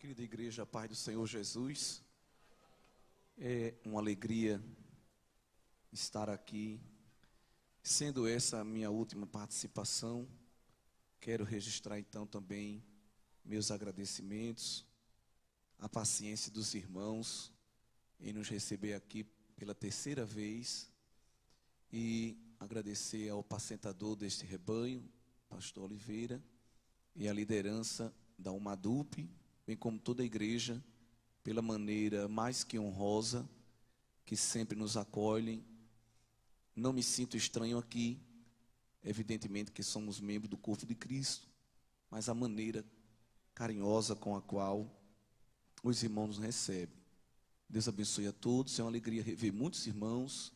Querida igreja, Pai do Senhor Jesus, é uma alegria estar aqui. Sendo essa a minha última participação, quero registrar então também meus agradecimentos, a paciência dos irmãos em nos receber aqui pela terceira vez e agradecer ao apacentador deste rebanho, pastor Oliveira, e a liderança da Umadup, bem como toda a igreja, pela maneira mais que honrosa que sempre nos acolhem. Não me sinto estranho aqui, evidentemente que somos membros do corpo de Cristo, mas a maneira carinhosa com a qual os irmãos nos recebem. Deus abençoe a todos, é uma alegria rever muitos irmãos,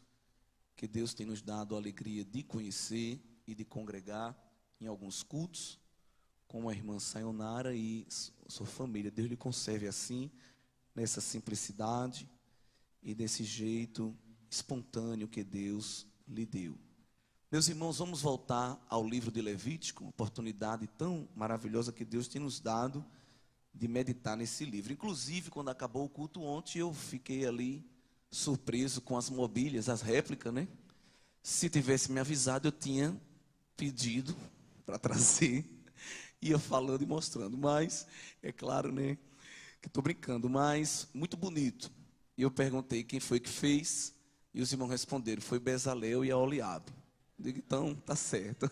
que Deus tem nos dado a alegria de conhecer e de congregar em alguns cultos, como a irmã Sayonara e sua família. Deus lhe conserve assim, nessa simplicidade e desse jeito espontâneo que Deus lhe deu. Meus irmãos, vamos voltar ao livro de Levítico, uma oportunidade tão maravilhosa que Deus tem nos dado de meditar nesse livro. Inclusive, quando acabou o culto ontem, eu fiquei ali surpreso com as mobílias, as réplicas, né? Se tivesse me avisado, eu tinha pedido para trazer, ia falando e mostrando, mas é claro, né, que estou brincando, mas muito bonito. E eu perguntei quem foi que fez, e os irmãos responderam, foi Bezalel e a Oliabe. Digo, então, tá certo.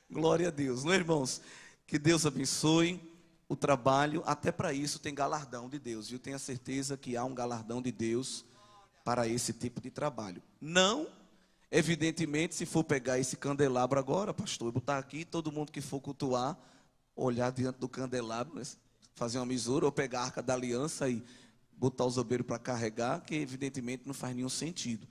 Glória a Deus, não é, irmãos? Que Deus abençoe o trabalho, até para isso tem galardão de Deus, viu? Tenho a certeza que há um galardão de Deus para esse tipo de trabalho. Não, evidentemente, se for pegar esse candelabro agora, pastor, botar aqui, todo mundo que for cultuar, olhar diante do candelabro, né, fazer uma misura, ou pegar a arca da aliança e botar os obreiros para carregar, que evidentemente não faz nenhum sentido,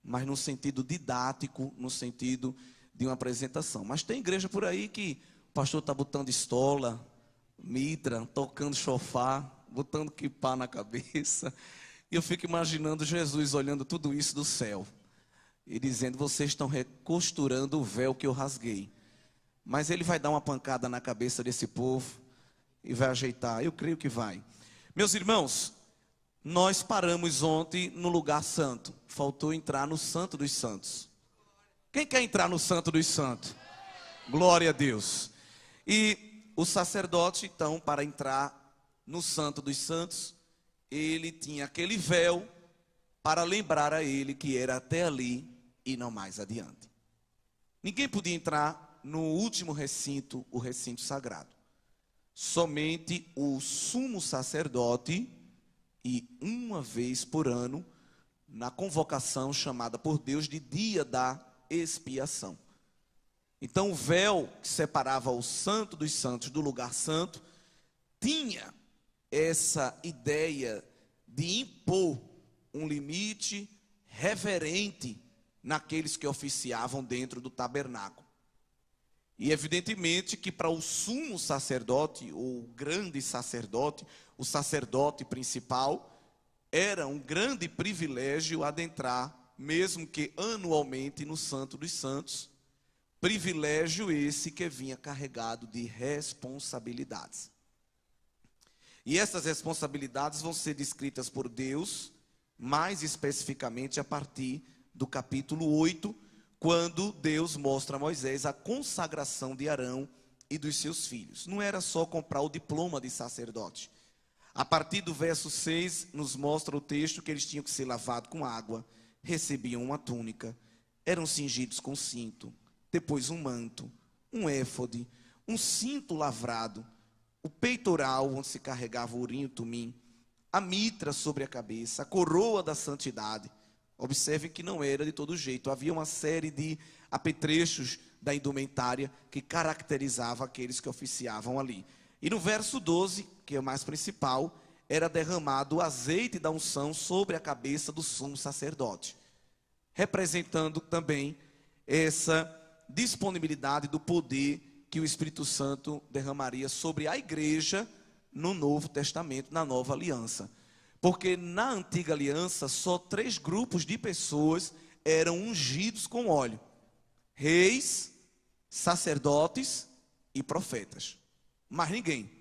mas no sentido didático, no sentido de uma apresentação. Mas tem igreja por aí que o pastor está botando estola, mitra, tocando chofar, botando quipá na cabeça, e eu fico imaginando Jesus olhando tudo isso do céu e dizendo, vocês estão recosturando o véu que eu rasguei. Mas ele vai dar uma pancada na cabeça desse povo e vai ajeitar, eu creio que vai. Meus irmãos, nós paramos ontem no lugar santo, faltou entrar no Santo dos Santos. Quem quer entrar no Santo dos Santos? Glória a Deus. E o sacerdote, então, para entrar no Santo dos Santos, ele tinha aquele véu para lembrar a ele que era até ali e não mais adiante. Ninguém podia entrar no último recinto, o recinto sagrado. Somente o sumo sacerdote, e uma vez por ano, na convocação chamada por Deus de dia da expiação. Então o véu que separava o Santo dos Santos do lugar santo tinha essa ideia de impor um limite reverente naqueles que oficiavam dentro do tabernáculo. E evidentemente que para o sumo sacerdote, ou grande sacerdote, o sacerdote principal, era um grande privilégio adentrar, mesmo que anualmente, no Santo dos Santos. Privilégio esse que vinha carregado de responsabilidades. E essas responsabilidades vão ser descritas por Deus, mais especificamente a partir do capítulo 8, quando Deus mostra a Moisés a consagração de Arão e dos seus filhos. Não era só comprar o diploma de sacerdote. A partir do verso 6, nos mostra o texto que eles tinham que ser lavados com água, recebiam uma túnica, eram cingidos com cinto, depois um manto, um éfode, um cinto lavrado, o peitoral onde se carregava o urim e o tumim, a mitra sobre a cabeça, a coroa da santidade. Observe que não era de todo jeito, havia uma série de apetrechos da indumentária que caracterizava aqueles que oficiavam ali. E no verso 12, que é o mais principal, era derramado o azeite da unção sobre a cabeça do sumo sacerdote, representando também essa disponibilidade do poder que o Espírito Santo derramaria sobre a igreja no Novo Testamento, na Nova Aliança. Porque na Antiga Aliança, só 3 grupos de pessoas eram ungidos com óleo: reis, sacerdotes e profetas. Mais ninguém.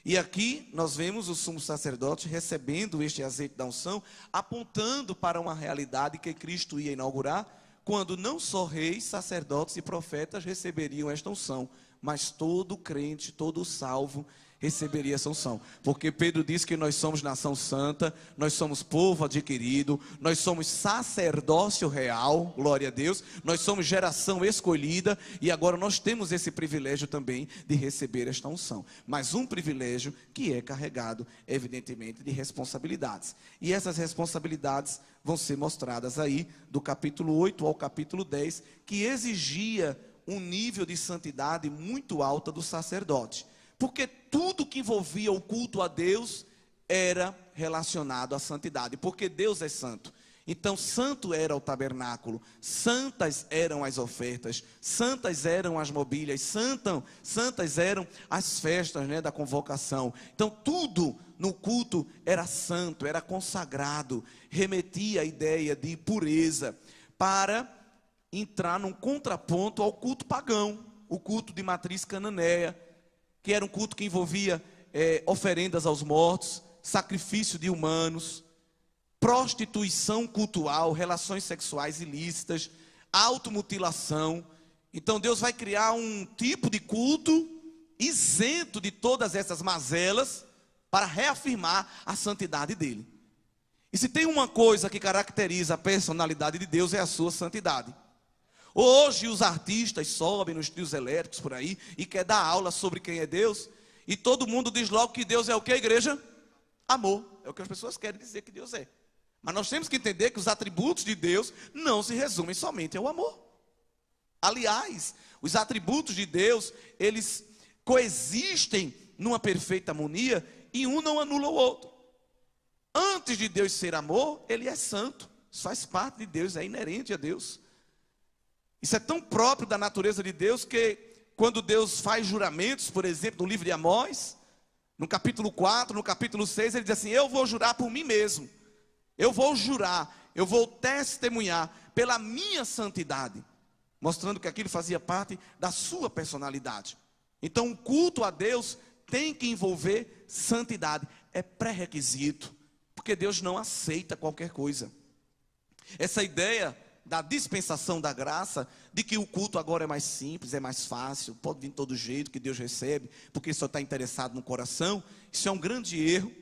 E aqui nós vemos o sumo sacerdote recebendo este azeite da unção, apontando para uma realidade que Cristo ia inaugurar, quando não só reis, sacerdotes e profetas receberiam esta unção, mas todo crente, todo salvo receberia essa unção. Porque Pedro diz que nós somos nação santa, nós somos povo adquirido, nós somos sacerdócio real, glória a Deus, nós somos geração escolhida, e agora nós temos esse privilégio também de receber esta unção. Mas um privilégio que é carregado, evidentemente, de responsabilidades. E essas responsabilidades vão ser mostradas aí, do capítulo 8 ao capítulo 10, que exigia um nível de santidade muito alta do sacerdote. Porque tudo que envolvia o culto a Deus era relacionado à santidade. Porque Deus é santo. Então, santo era o tabernáculo, santas eram as ofertas, santas eram as mobílias, santas eram as festas, né, da convocação. Então, tudo no culto era santo, era consagrado, remetia à ideia de pureza, para entrar num contraponto ao culto pagão, o culto de matriz cananeia, que era um culto que envolvia oferendas aos mortos, sacrifício de humanos, prostituição cultural, relações sexuais ilícitas, automutilação. Então Deus vai criar um tipo de culto isento de todas essas mazelas, para reafirmar a santidade dele. E se tem uma coisa que caracteriza a personalidade de Deus, é a sua santidade. Hoje os artistas sobem nos trios elétricos por aí e quer dar aula sobre quem é Deus, e todo mundo diz logo que Deus é o que, igreja? Amor. É o que as pessoas querem dizer que Deus é. Mas nós temos que entender que os atributos de Deus não se resumem somente ao amor. Aliás, os atributos de Deus, eles coexistem numa perfeita harmonia, e um não anula o outro. Antes de Deus ser amor, ele é santo. Isso faz parte de Deus, é inerente a Deus. Isso é tão próprio da natureza de Deus que quando Deus faz juramentos, por exemplo, no livro de Amós, no capítulo 4, no capítulo 6, ele diz assim: eu vou jurar por mim mesmo. Eu vou jurar, eu vou testemunhar pela minha santidade, mostrando que aquilo fazia parte da sua personalidade. Então, o culto a Deus tem que envolver santidade, é pré-requisito, porque Deus não aceita qualquer coisa. Essa ideia da dispensação da graça, de que o culto agora é mais simples, é mais fácil, pode vir de todo jeito, que Deus recebe, porque só está interessado no coração, isso é um grande erro,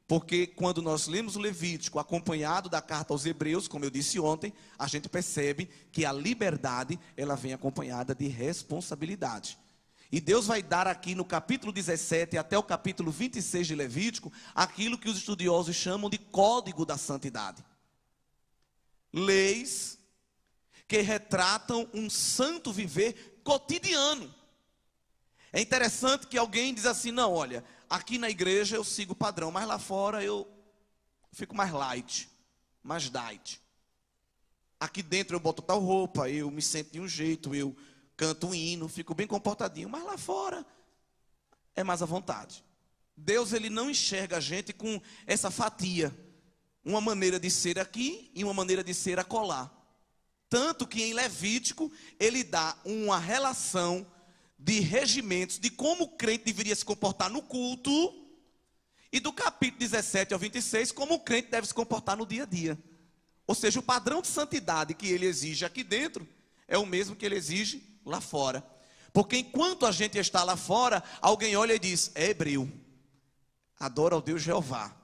porque quando nós lemos o Levítico, acompanhado da carta aos Hebreus, como eu disse ontem, a gente percebe que a liberdade, ela vem acompanhada de responsabilidade. E Deus vai dar aqui no capítulo 17 até o capítulo 26 de Levítico, aquilo que os estudiosos chamam de código da santidade. Leis que retratam um santo viver cotidiano. É interessante que alguém diz assim: não, olha, aqui na igreja eu sigo o padrão, mas lá fora eu fico mais light, mais diet. Aqui dentro eu boto tal roupa, eu me sinto de um jeito, eu canto um hino, fico bem comportadinho, mas lá fora é mais à vontade. Deus, ele não enxerga a gente com essa fatia, uma maneira de ser aqui e uma maneira de ser acolá. Tanto que em Levítico ele dá uma relação de regimentos, de como o crente deveria se comportar no culto, e do capítulo 17 ao 26, como o crente deve se comportar no dia a dia. Ou seja, o padrão de santidade que ele exige aqui dentro é o mesmo que ele exige lá fora. Porque enquanto a gente está lá fora, alguém olha e diz: é hebreu, adora ao Deus Jeová.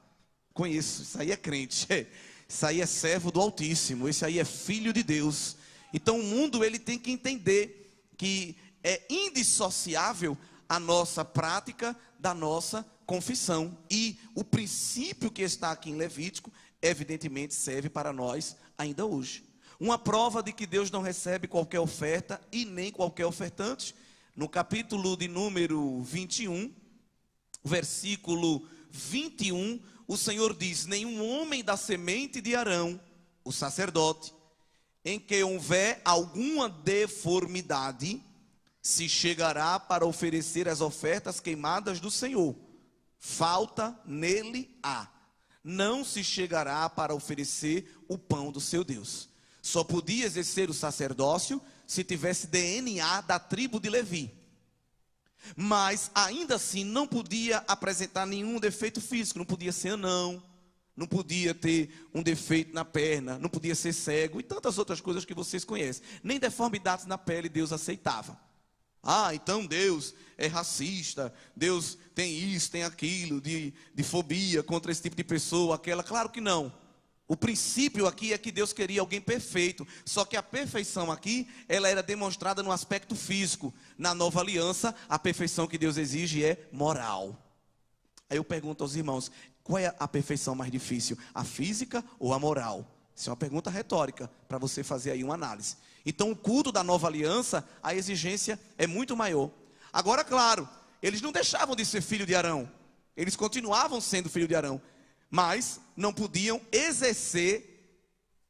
Conheço, isso aí é crente, isso aí é servo do Altíssimo, isso aí é filho de Deus. Então o mundo, ele tem que entender que é indissociável a nossa prática da nossa confissão. E o princípio que está aqui em Levítico, evidentemente serve para nós ainda hoje. Uma prova de que Deus não recebe qualquer oferta e nem qualquer ofertante, no capítulo de número 21, versículo 21, o Senhor diz: nenhum homem da semente de Arão, o sacerdote, em que houver alguma deformidade, se chegará para oferecer as ofertas queimadas do Senhor. Falta nele há. Não se chegará para oferecer o pão do seu Deus. Só podia exercer o sacerdócio se tivesse DNA da tribo de Levi. Mas ainda assim não podia apresentar nenhum defeito físico, não podia ser anão, não podia ter um defeito na perna, não podia ser cego e tantas outras coisas que vocês conhecem. Nem deformidades na pele Deus aceitava. Ah, então Deus é racista, Deus tem isso, tem aquilo, de fobia contra esse tipo de pessoa, aquela. Claro que não. O princípio aqui é que Deus queria alguém perfeito. Só que a perfeição aqui, ela era demonstrada no aspecto físico. Na nova aliança, a perfeição que Deus exige é moral. Aí eu pergunto aos irmãos, qual é a perfeição mais difícil? A física ou a moral? Isso é uma pergunta retórica, para você fazer aí uma análise. Então o culto da nova aliança, a exigência é muito maior. Agora, claro, eles não deixavam de ser filho de Arão. Eles continuavam sendo filho de Arão. Mas não podiam exercer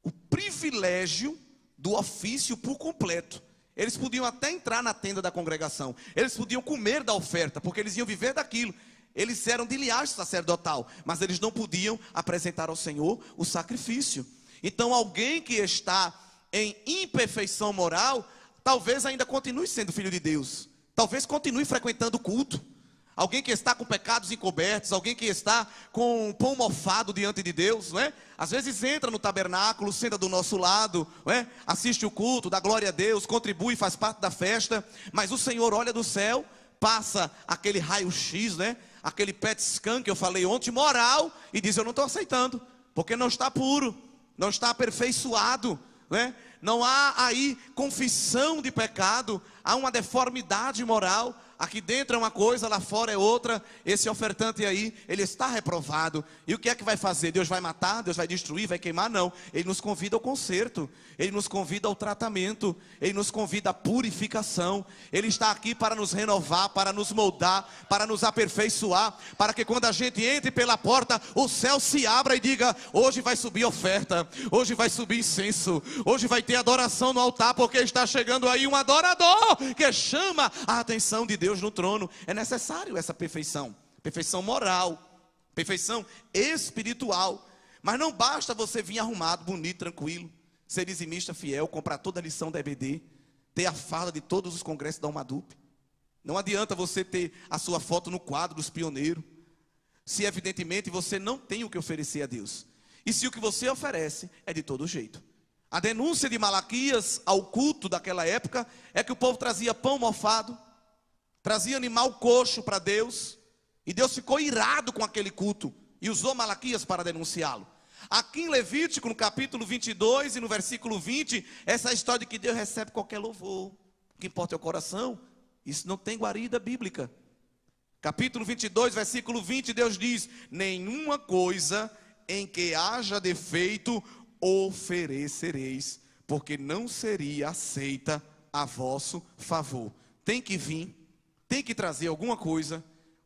o privilégio do ofício por completo. Eles podiam até entrar na tenda da congregação. Eles podiam comer da oferta, porque eles iam viver daquilo. Eles eram de linhagem sacerdotal, mas eles não podiam apresentar ao Senhor o sacrifício. Então alguém que está em imperfeição moral, talvez ainda continue sendo filho de Deus. Talvez continue frequentando o culto. Alguém que está com pecados encobertos, alguém que está com um pão mofado diante de Deus, não é? Às vezes entra no tabernáculo, senta do nosso lado, não é? Assiste o culto, dá glória a Deus, contribui, faz parte da festa, mas o Senhor olha do céu, passa aquele raio-x, né? Aquele PET scan que eu falei ontem, moral, e diz: eu não estou aceitando, porque não está puro, não está aperfeiçoado, né? Não há aí confissão de pecado, há uma deformidade moral. Aqui dentro é uma coisa, lá fora é outra. Esse ofertante aí, ele está reprovado. E o que é que vai fazer? Deus vai matar? Deus vai destruir? Vai queimar? Não. Ele nos convida ao conserto. Ele nos convida ao tratamento. Ele nos convida à purificação. Ele está aqui para nos renovar, para nos moldar, para nos aperfeiçoar, para que quando a gente entre pela porta, o céu se abra e diga: hoje vai subir oferta, hoje vai subir incenso, hoje vai ter adoração no altar, porque está chegando aí um adorador que chama a atenção de Deus no trono. É necessário essa perfeição, perfeição moral, perfeição espiritual. Mas não basta você vir arrumado, bonito, tranquilo, ser dizimista fiel, comprar toda a lição da EBD, ter a farda de todos os congressos da UMADUP. Não adianta você ter a sua foto no quadro dos pioneiros, se evidentemente você não tem o que oferecer a Deus. E se o que você oferece é de todo jeito. A denúncia de Malaquias ao culto daquela época é que o povo trazia pão mofado, trazia animal coxo para Deus, e Deus ficou irado com aquele culto e usou Malaquias para denunciá-lo. Aqui em Levítico, no capítulo 22 e no versículo 20, essa história de que Deus recebe qualquer louvor, o que importa é o coração. Isso não tem guarida bíblica. Capítulo 22, versículo 20, Deus diz: nenhuma coisa em que haja defeito oferecereis, porque não seria aceita a vosso favor. Tem que vir, tem que trazer alguma coisa.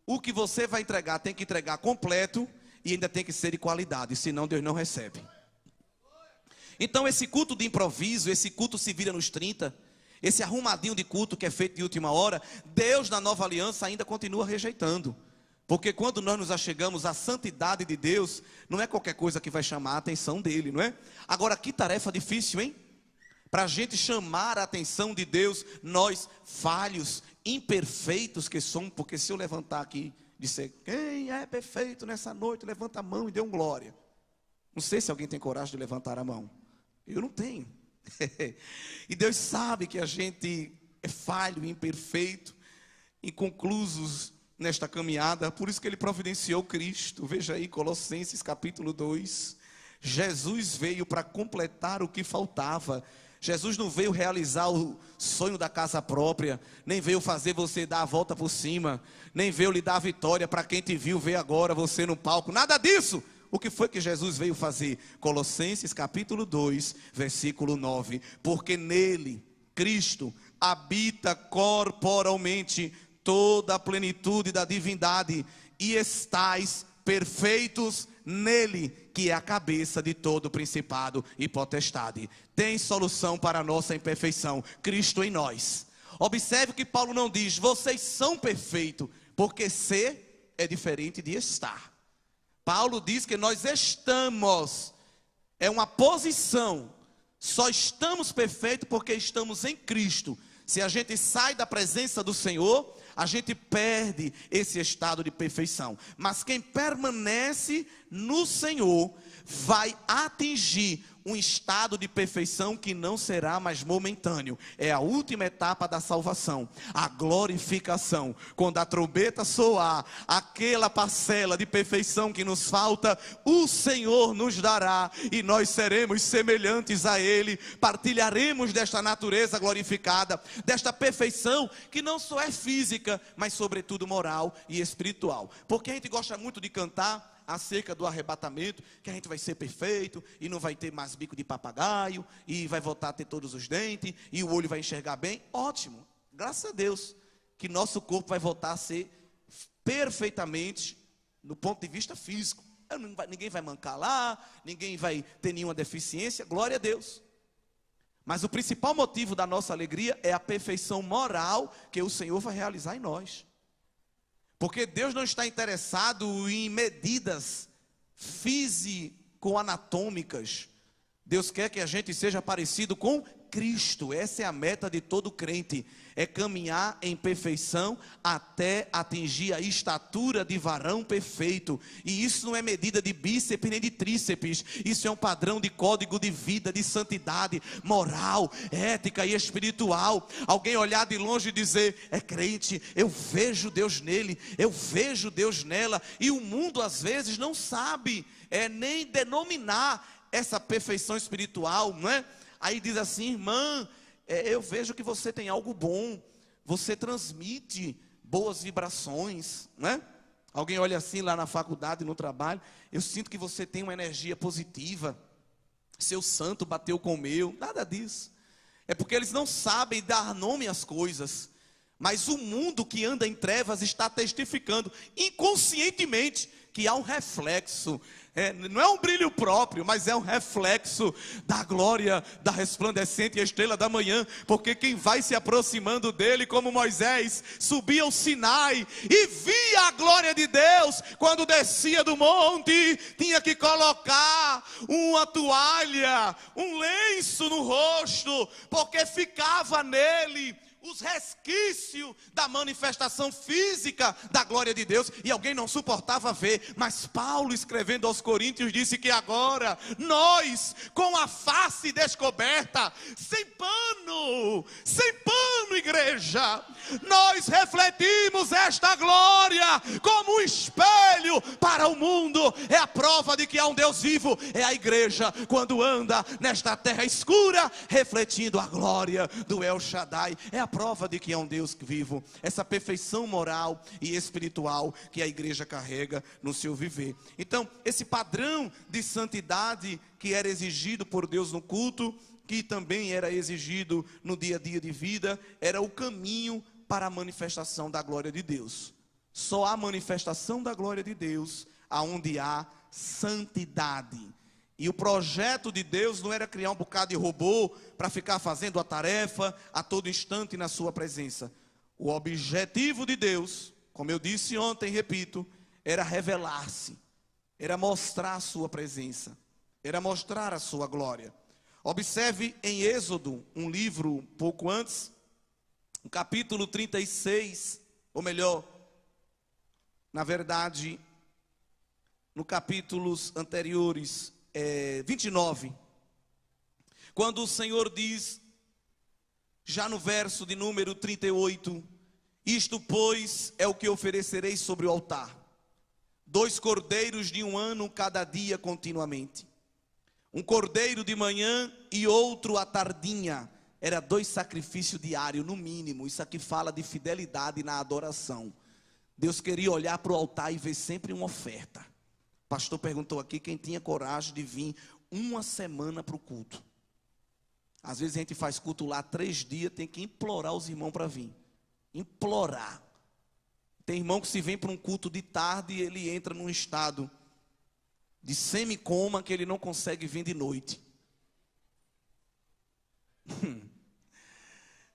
O que você vai entregar tem que entregar completo e ainda tem que ser de qualidade, senão Deus não recebe. Então esse culto de improviso, esse culto se vira nos 30, esse arrumadinho de culto que é feito de última hora, Deus na nova aliança ainda continua rejeitando. Porque quando nós nos achegamos à santidade de Deus, não é qualquer coisa que vai chamar a atenção dele, não é? Agora que tarefa difícil, hein? Para a gente chamar a atenção de Deus, nós falhos, imperfeitos que somos. Porque se eu levantar aqui e disser: quem é perfeito nessa noite, levanta a mão e dê um glória. Não sei se alguém tem coragem de levantar a mão. Eu não tenho. E Deus sabe que a gente é falho, imperfeito, inconclusos nesta caminhada. Por isso que Ele providenciou Cristo. Veja aí Colossenses capítulo 2. Jesus veio para completar o que faltava. Jesus não veio realizar o sonho da casa própria, nem veio fazer você dar a volta por cima, nem veio lhe dar a vitória para quem te viu ver agora você no palco, nada disso. O que foi que Jesus veio fazer? Colossenses capítulo 2, versículo 9. Porque nele, Cristo, habita corporalmente toda a plenitude da divindade, e estais perfeitos nele, que é a cabeça de todo principado e potestade. Tem solução para a nossa imperfeição: Cristo em nós. Observe que Paulo não diz: vocês são perfeitos, porque ser é diferente de estar. Paulo diz que nós estamos, é uma posição. Só estamos perfeitos porque estamos em Cristo. Se a gente sai da presença do Senhor, a gente perde esse estado de perfeição. Mas quem permanece no Senhor vai atingir um estado de perfeição que não será mais momentâneo. É a última etapa da salvação, a glorificação. Quando a trombeta soar, aquela parcela de perfeição que nos falta, o Senhor nos dará e nós seremos semelhantes a Ele, partilharemos desta natureza glorificada, desta perfeição que não só é física, mas sobretudo moral e espiritual. Porque a gente gosta muito de cantar acerca do arrebatamento, que a gente vai ser perfeito e não vai ter mais bico de papagaio e vai voltar a ter todos os dentes e o olho vai enxergar bem. Ótimo, graças a Deus que nosso corpo vai voltar a ser perfeitamente no ponto de vista físico. Ninguém vai mancar lá, ninguém vai ter nenhuma deficiência, glória a Deus. Mas o principal motivo da nossa alegria é a perfeição moral que o Senhor vai realizar em nós. Porque Deus não está interessado em medidas físico-anatômicas. Deus quer que a gente seja parecido com Cristo. Essa é a meta de todo crente. É caminhar em perfeição até atingir a estatura de varão perfeito. E isso não é medida de bíceps nem de tríceps. Isso é um padrão de código de vida, de santidade, moral, ética e espiritual. Alguém olhar de longe e dizer, é crente, eu vejo Deus nele, eu vejo Deus nela. E o mundo às vezes não sabe nem denominar essa perfeição espiritual, não é? Aí diz assim, irmã, eu vejo que você tem algo bom, você transmite boas vibrações, né? Alguém olha assim lá na faculdade, no trabalho, eu sinto que você tem uma energia positiva, seu santo bateu com o meu, nada disso. É porque eles não sabem dar nome às coisas, mas o mundo que anda em trevas está testificando inconscientemente que há um reflexo. Não é um brilho próprio, mas é um reflexo da glória da resplandecente estrela da manhã, porque quem vai se aproximando dele, como Moisés, subia ao Sinai e via a glória de Deus, quando descia do monte, tinha que colocar uma toalha, um lenço no rosto, porque ficava nele os resquícios da manifestação física da glória de Deus, e alguém não suportava ver. Mas Paulo, escrevendo aos Coríntios, disse que agora nós, com a face descoberta, sem pano, igreja, nós refletimos esta glória como um espelho para o mundo. É a prova de que há um Deus vivo. É a igreja quando anda nesta terra escura, refletindo a glória do El Shaddai. É a prova de que há um Deus vivo. Essa perfeição moral e espiritual que a igreja carrega no seu viver. Então, esse padrão de santidade que era exigido por Deus no culto, que também era exigido no dia a dia de vida, era o caminho para a manifestação da glória de Deus. Só há manifestação da glória de Deus aonde há santidade. E o projeto de Deus não era criar um bocado de robô para ficar fazendo a tarefa a todo instante na sua presença. O objetivo de Deus, como eu disse ontem, repito, era revelar-se, era mostrar a sua presença, era mostrar a sua glória. Observe em Êxodo, um livro um pouco antes, no capítulo 36, ou melhor, na verdade, no capítulos anteriores, 29, quando o Senhor diz, já no verso de número 38, isto pois é o que oferecereis sobre o altar, 2 cordeiros de 1 ano cada dia continuamente, um cordeiro de manhã e outro à tardinha. Era 2 sacrifícios diários no mínimo. Isso aqui fala de fidelidade na adoração. Deus queria olhar para o altar e ver sempre uma oferta. O pastor perguntou aqui quem tinha coragem de vir uma semana para o culto. Às vezes a gente faz culto lá 3 dias, tem que implorar os irmãos para vir. Implorar. Tem irmão que se vem para um culto de tarde, ele entra num estado de semicoma que ele não consegue vir de noite.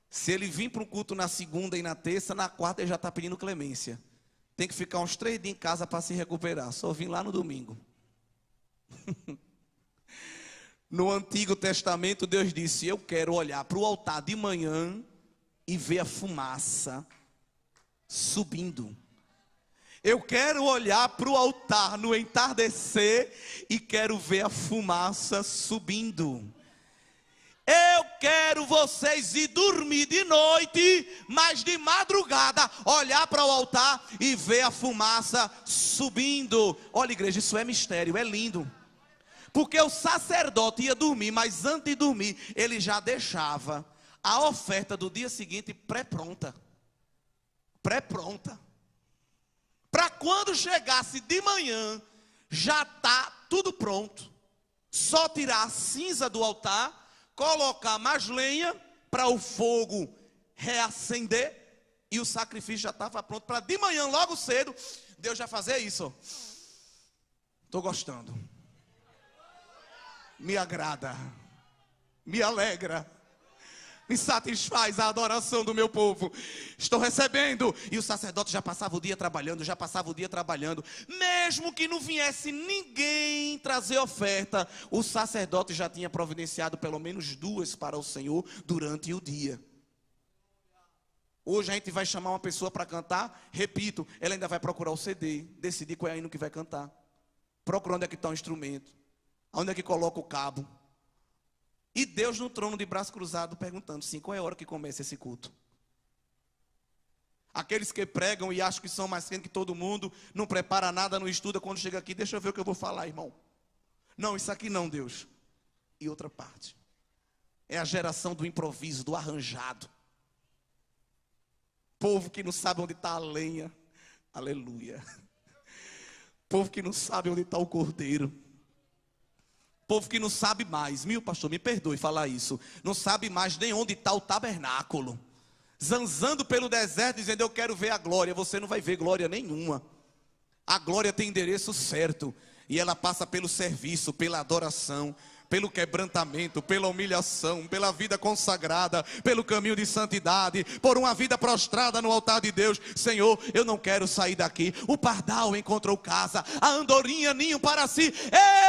Se ele vir para um culto na segunda e na terça, na quarta ele já está pedindo clemência. Tem que ficar uns 3 dias em casa para se recuperar. Só vim lá no domingo. No Antigo Testamento, Deus disse: eu quero olhar para o altar de manhã e ver a fumaça. subindo. Eu quero olhar para o altar no entardecer e quero ver a fumaça subindo. Eu quero vocês ir dormir de noite, mas de madrugada olhar para o altar e ver a fumaça subindo. Olha, igreja, isso é mistério, é lindo. Porque o sacerdote ia dormir, mas antes de dormir, ele já deixava a oferta do dia seguinte pré-pronta. Pré-pronta. Para quando chegasse de manhã, já está tudo pronto. Só tirar a cinza do altar, colocar mais lenha para o fogo reacender e o sacrifício já estava pronto para de manhã, logo cedo, Deus já fazer isso. Estou gostando. Me agrada, me alegra, me satisfaz a adoração do meu povo. Estou recebendo. E o sacerdote já passava o dia trabalhando, mesmo que não viesse ninguém trazer oferta, o sacerdote já tinha providenciado pelo menos 2 para o Senhor durante o dia. Hoje a gente vai chamar uma pessoa para cantar, repito, ela ainda vai procurar o CD, decidir qual é o hino que vai cantar, procurar onde é que está o instrumento, onde é que coloca o cabo. E Deus no trono de braço cruzado perguntando assim, qual é a hora que começa esse culto? Aqueles que pregam e acham que são mais crentes que todo mundo, não prepara nada, não estuda, quando chega aqui, deixa eu ver o que eu vou falar, irmão. Não, isso aqui não, Deus. E outra parte, é a geração do improviso, do arranjado. Povo que não sabe onde está a lenha, aleluia. Povo que não sabe onde está o cordeiro. Povo que não sabe mais, pastor, me perdoe falar isso, não sabe mais nem onde está o tabernáculo, zanzando pelo deserto, dizendo eu quero ver a glória. Você não vai ver glória nenhuma. A glória tem endereço certo, e ela passa pelo serviço, pela adoração, pelo quebrantamento, pela humilhação, pela vida consagrada, pelo caminho de santidade, por uma vida prostrada no altar de Deus. Senhor, eu não quero sair daqui. O pardal encontrou casa, a andorinha ninho para si.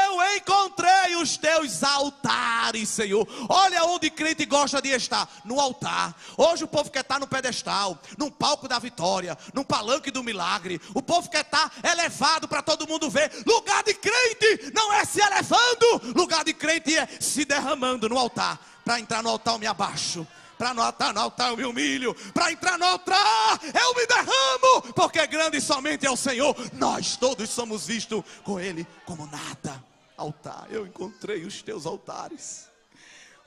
Eu encontrei os teus altares, Senhor. Olha onde crente gosta de estar, no altar. Hoje o povo quer estar no pedestal, num palco da vitória, num palanque do milagre. O povo quer estar elevado para todo mundo ver. Lugar de crente não é se elevando, lugar de crente é se derramando no altar. Para entrar no altar eu me abaixo, para entrar no altar eu me humilho, para entrar no altar eu me derramo, porque grande somente é o Senhor. Nós todos somos vistos com Ele como nada. Altar, eu encontrei os teus altares.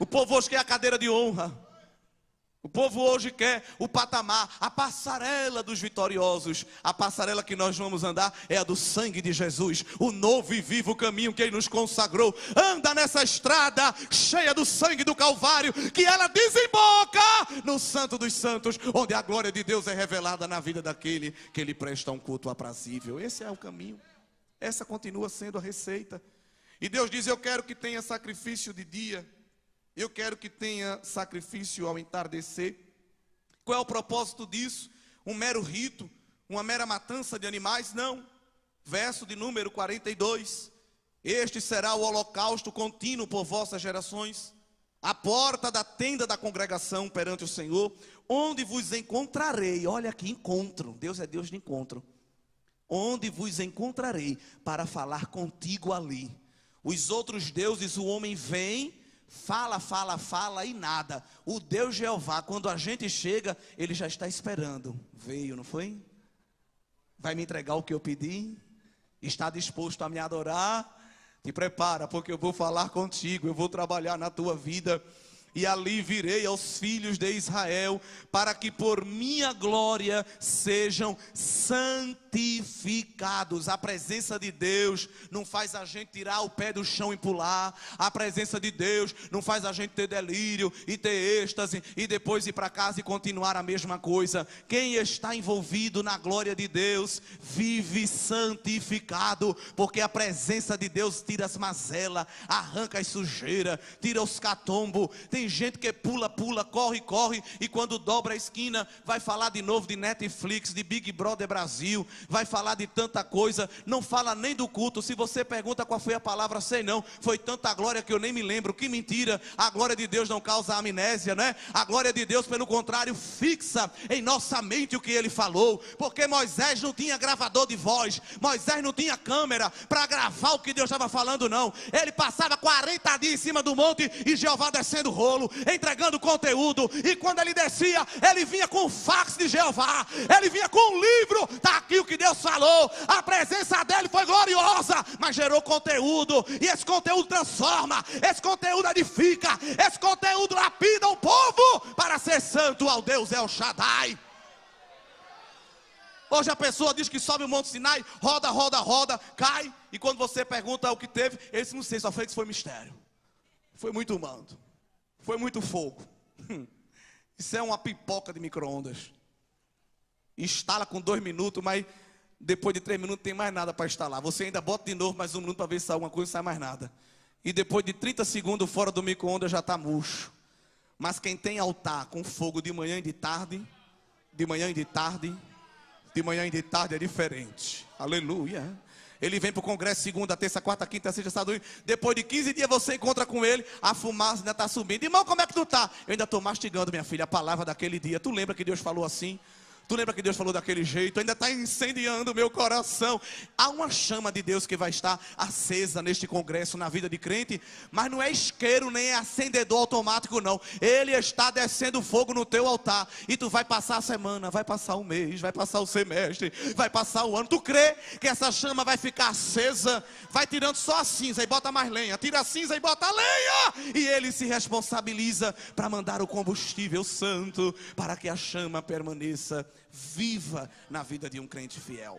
O povo hoje quer a cadeira de honra. O povo hoje quer o patamar, a passarela dos vitoriosos. A passarela que nós vamos andar é a do sangue de Jesus, o novo e vivo caminho que Ele nos consagrou. Anda nessa estrada cheia do sangue do Calvário, que ela desemboca no Santo dos Santos, onde a glória de Deus é revelada na vida daquele que lhe presta um culto aprazível. Esse é o caminho, essa continua sendo a receita. E Deus diz, eu quero que tenha sacrifício de dia, eu quero que tenha sacrifício ao entardecer. Qual é o propósito disso? Um mero rito? Uma mera matança de animais? Não. Verso de número 42. Este será o holocausto contínuo por vossas gerações, a porta da tenda da congregação perante o Senhor, onde vos encontrarei. Olha aqui, encontro. Deus é Deus de encontro. Onde vos encontrarei para falar contigo ali. Os outros deuses, o homem vem, fala e nada. O Deus Jeová, quando a gente chega, Ele já está esperando. Veio, não foi? Vai me entregar o que eu pedi? Está disposto a me adorar? Te prepara, porque eu vou falar contigo, eu vou trabalhar na tua vida. E ali virei aos filhos de Israel, para que por minha glória sejam santificados. A presença de Deus não faz a gente tirar o pé do chão e pular. A presença de Deus não faz a gente ter delírio e ter êxtase e depois ir para casa e continuar a mesma coisa. Quem está envolvido na glória de Deus vive santificado, porque a presença de Deus tira as mazelas, arranca as sujeiras, tira os catombos. Tem gente que pula, corre, e quando dobra a esquina, vai falar de novo de Netflix, de Big Brother Brasil, vai falar de tanta coisa, não fala nem do culto. Se você pergunta qual foi a palavra, sei não, foi tanta glória que eu nem me lembro. Que mentira, a glória de Deus não causa amnésia, né? A glória de Deus, pelo contrário, fixa em nossa mente o que ele falou, porque Moisés não tinha gravador de voz, Moisés não tinha câmera para gravar o que Deus estava falando, não. Ele passava 40 dias em cima do monte e Jeová descendo o rolo, entregando conteúdo, e quando ele descia, ele vinha com o fax de Jeová, ele vinha com um livro, está aqui o que Deus falou. A presença dele foi gloriosa, mas gerou conteúdo, e esse conteúdo transforma, esse conteúdo edifica, esse conteúdo lapida o povo para ser santo ao Deus El Shaddai. Hoje a pessoa diz que sobe o Monte Sinai, roda, roda, roda, cai, e quando você pergunta o que teve, ele diz: não sei, só foi que foi mistério, foi muito mando, foi muito fogo. Isso é uma pipoca de micro-ondas. Instala com 2 minutos, mas depois de 3 minutos não tem mais nada para instalar. Você ainda bota de novo mais 1 minuto para ver se sai alguma coisa, não sai mais nada. E depois de 30 segundos fora do micro-ondas já está murcho. Mas quem tem altar com fogo de manhã e de tarde, de manhã e de tarde, de manhã e de tarde é diferente. Aleluia. Ele vem para o congresso segunda, terça, quarta, quinta, sexta, sábado, domingo. Depois de 15 dias você encontra com ele, a fumaça ainda está subindo. Irmão, como é que tu está? Eu ainda estou mastigando, minha filha, a palavra daquele dia. Tu lembra que Deus falou assim? Tu lembra que Deus falou daquele jeito? Ainda está incendiando o meu coração. Há uma chama de Deus que vai estar acesa neste congresso, na vida de crente. Mas não é isqueiro, nem é acendedor automático, não. Ele está descendo fogo no teu altar. E tu vai passar a semana, vai passar o mês, vai passar o semestre, vai passar o ano. Tu crê que essa chama vai ficar acesa? Vai tirando só a cinza e bota mais lenha. Tira a cinza e bota a lenha. E ele se responsabiliza para mandar o combustível santo, para que a chama permaneça viva na vida de um crente fiel.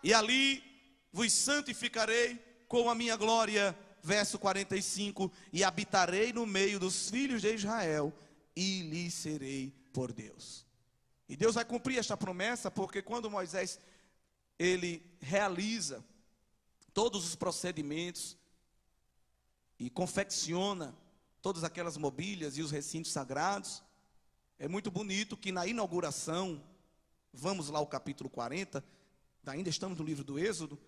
E ali vos santificarei com a minha glória, verso 45, e habitarei no meio dos filhos de Israel, e lhes serei por Deus. E Deus vai cumprir esta promessa, porque quando Moisés, ele realiza todos os procedimentos, e confecciona todas aquelas mobílias e os recintos sagrados, é muito bonito que na inauguração, vamos lá ao capítulo 40, ainda estamos no livro do Êxodo,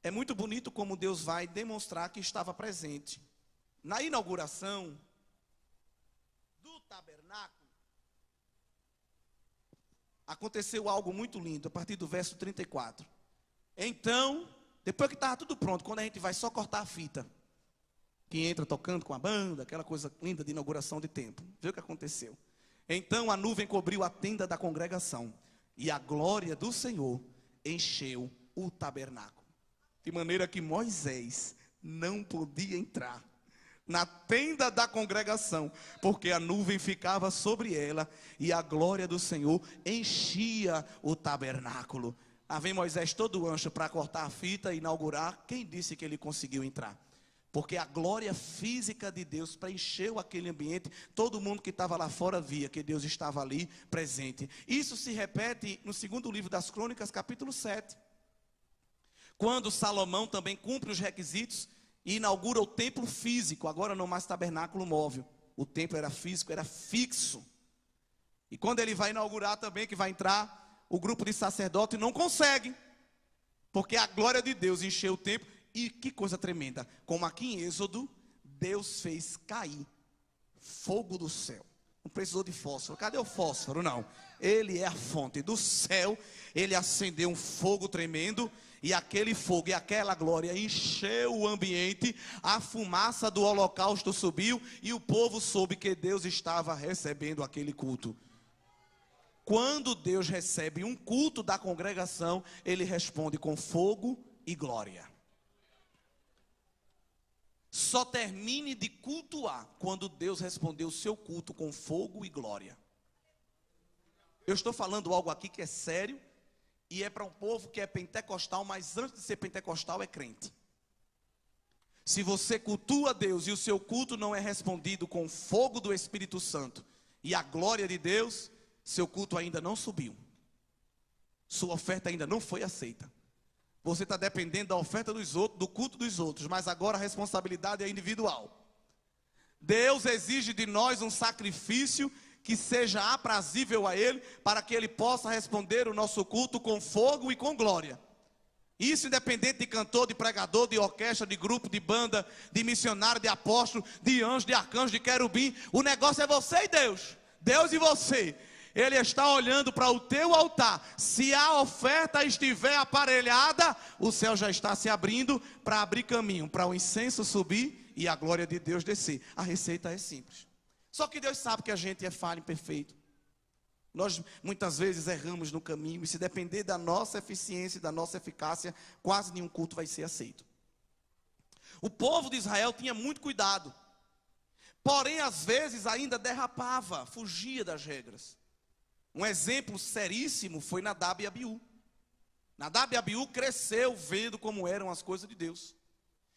é muito bonito como Deus vai demonstrar que estava presente. Na inauguração do tabernáculo, aconteceu algo muito lindo, a partir do verso 34. Então, depois que estava tudo pronto, quando a gente vai só cortar a fita, que entra tocando com a banda, aquela coisa linda de inauguração de templo, vê o que aconteceu. Então a nuvem cobriu a tenda da congregação, e a glória do Senhor encheu o tabernáculo, de maneira que Moisés não podia entrar na tenda da congregação, porque a nuvem ficava sobre ela, e a glória do Senhor enchia o tabernáculo. Vem Moisés todo ancho para cortar a fita e inaugurar. Quem disse que ele conseguiu entrar? Porque a glória física de Deus preencheu aquele ambiente. Todo mundo que estava lá fora via que Deus estava ali presente. Isso se repete no segundo livro das Crônicas, capítulo 7. Quando Salomão também cumpre os requisitos e inaugura o templo físico. Agora não mais tabernáculo móvel. O templo era físico, era fixo. E quando ele vai inaugurar também, que vai entrar o grupo de sacerdotes, não consegue. Porque a glória de Deus encheu o templo. E que coisa tremenda, como aqui em Êxodo, Deus fez cair fogo do céu. Não precisou de fósforo. Cadê o fósforo? Não. Ele é a fonte do céu. Ele acendeu um fogo tremendo, e aquele fogo e aquela glória encheu o ambiente. A fumaça do holocausto subiu, e o povo soube que Deus estava recebendo aquele culto. Quando Deus recebe um culto da congregação, ele responde com fogo e glória. Só termine de cultuar quando Deus respondeu o seu culto com fogo e glória. Eu estou falando algo aqui que é sério, e é para um povo que é pentecostal, mas antes de ser pentecostal é crente. Se você cultua Deus e o seu culto não é respondido com fogo do Espírito Santo e a glória de Deus, seu culto ainda não subiu. Sua oferta ainda não foi aceita. Você está dependendo da oferta dos outros, do culto dos outros, mas agora a responsabilidade é individual. Deus exige de nós um sacrifício que seja aprazível a Ele, para que Ele possa responder o nosso culto com fogo e com glória. Isso independente de cantor, de pregador, de orquestra, de grupo, de banda, de missionário, de apóstolo, de anjo, de arcanjo, de querubim. O negócio é você e Deus. Deus e você. Ele está olhando para o teu altar. Se a oferta estiver aparelhada, o céu já está se abrindo para abrir caminho, para o incenso subir e a glória de Deus descer. A receita é simples. Só que Deus sabe que a gente é falho e imperfeito. Nós muitas vezes erramos no caminho, e se depender da nossa eficiência e da nossa eficácia, quase nenhum culto vai ser aceito. O povo de Israel tinha muito cuidado, porém às vezes ainda derrapava, fugia das regras. Um exemplo seríssimo foi Nadab e Abiú. Nadab e Abiú cresceu vendo como eram as coisas de Deus.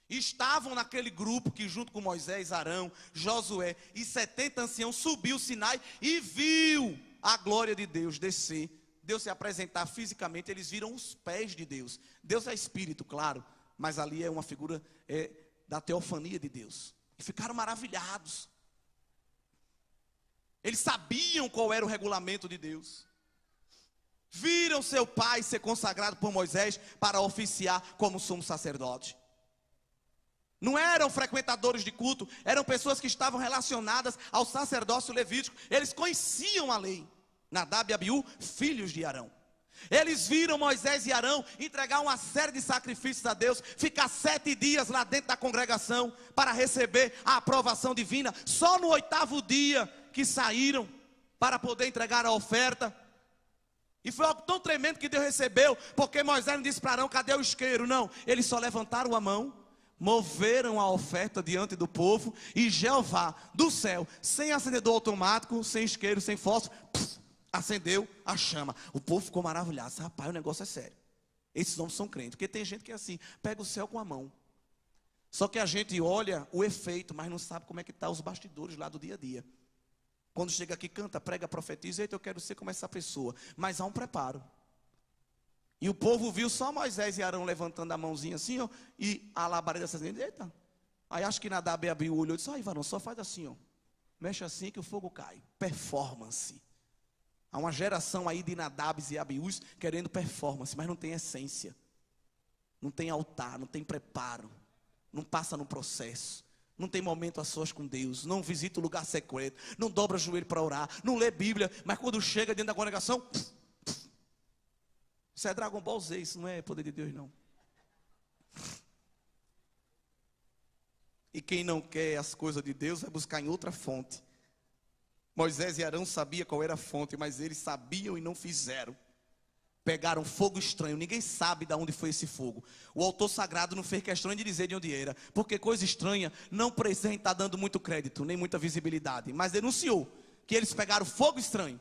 Estavam naquele grupo que junto com Moisés, Arão, Josué e 70 anciãos subiu o Sinai e viu a glória de Deus descer, Deus se apresentar fisicamente. Eles viram os pés de Deus. Deus é espírito, claro, mas ali é uma figura da teofania de Deus. E ficaram maravilhados. Eles sabiam qual era o regulamento de Deus. Viram seu pai ser consagrado por Moisés para oficiar como sumo sacerdote. Não eram frequentadores de culto, eram pessoas que estavam relacionadas ao sacerdócio levítico. Eles conheciam a lei. Nadab e Abiú, filhos de Arão. Eles viram Moisés e Arão entregar uma série de sacrifícios a Deus, ficar 7 dias lá dentro da congregação para receber a aprovação divina. Só no 8º dia que saíram para poder entregar a oferta. E foi algo tão tremendo que Deus recebeu, porque Moisés não disse para Arão: cadê o isqueiro? Não, eles só levantaram a mão, moveram a oferta diante do povo, e Jeová do céu, sem acendedor automático, sem isqueiro, sem fósforo, acendeu a chama. O povo ficou maravilhado. Rapaz, o negócio é sério. Esses homens são crentes. Porque tem gente que é assim, pega o céu com a mão. Só que a gente olha o efeito, mas não sabe como é que está os bastidores lá do dia a dia. Quando chega aqui, canta, prega, profetiza: eita, eu quero ser como essa pessoa. Mas há um preparo. E o povo viu só Moisés e Arão levantando a mãozinha assim, ó, e a labareda acendendo. Eita. Aí acho que Nadab abriu o olho e disse: ai, varão, só faz assim, ó. Mexe assim que o fogo cai. Performance. Há uma geração aí de Nadabs e Abiús querendo performance, mas não tem essência. Não tem altar, não tem preparo. Não passa no processo. Não tem momento a sós com Deus. Não visita o lugar secreto. Não dobra o joelho para orar. Não lê Bíblia. Mas quando chega dentro da congregação, isso é Dragon Ball Z, isso não é poder de Deus, não. E quem não quer as coisas de Deus vai buscar em outra fonte. Moisés e Arão sabiam qual era a fonte, mas eles sabiam e não fizeram. Pegaram fogo estranho, ninguém sabe de onde foi esse fogo. O autor sagrado não fez questão de dizer de onde era, porque coisa estranha não precisa estar dando muito crédito, nem muita visibilidade. Mas denunciou que eles pegaram fogo estranho.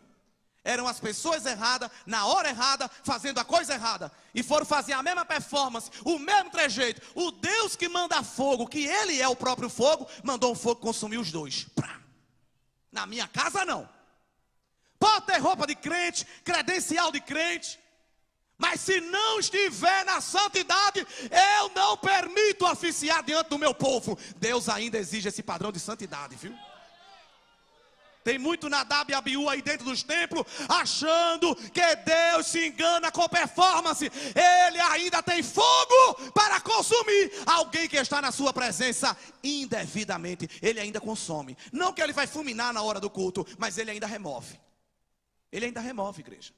Eram as pessoas erradas, na hora errada, fazendo a coisa errada. E foram fazer a mesma performance, o mesmo trejeito. O Deus que manda fogo, que Ele é o próprio fogo, mandou um fogo consumir os dois. Na minha casa não. Pode ter roupa de crente, credencial de crente, mas se não estiver na santidade, eu não permito oficiar diante do meu povo. Deus ainda exige esse padrão de santidade, viu? Tem muito Nadab e Abiú aí dentro dos templos, achando que Deus se engana com performance. Ele ainda tem fogo para consumir alguém que está na sua presença indevidamente. Ele ainda consome. Não que ele vai fulminar na hora do culto, mas ele ainda remove. Ele ainda remove, igreja.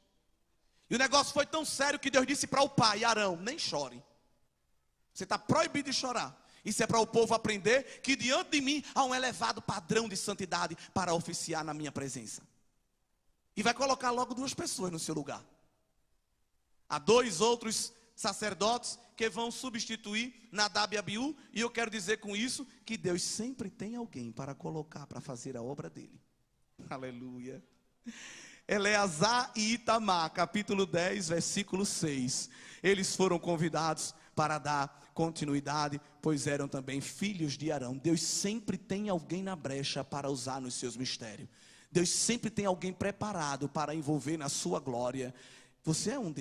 E o negócio foi tão sério que Deus disse para o pai, Arão: nem chore. Você está proibido de chorar. Isso é para o povo aprender que diante de mim há um elevado padrão de santidade para oficiar na minha presença. E vai colocar logo 2 pessoas no seu lugar. Há 2 outros sacerdotes que vão substituir Nadab e Abiú. E eu quero dizer com isso que Deus sempre tem alguém para colocar para fazer a obra dele. Aleluia. Eleazar e Itamar, capítulo 10, versículo 6. Eles foram convidados para dar continuidade, pois eram também filhos de Arão. Deus sempre tem alguém na brecha para usar nos seus mistérios. Deus sempre tem alguém preparado para envolver na sua glória. Você é um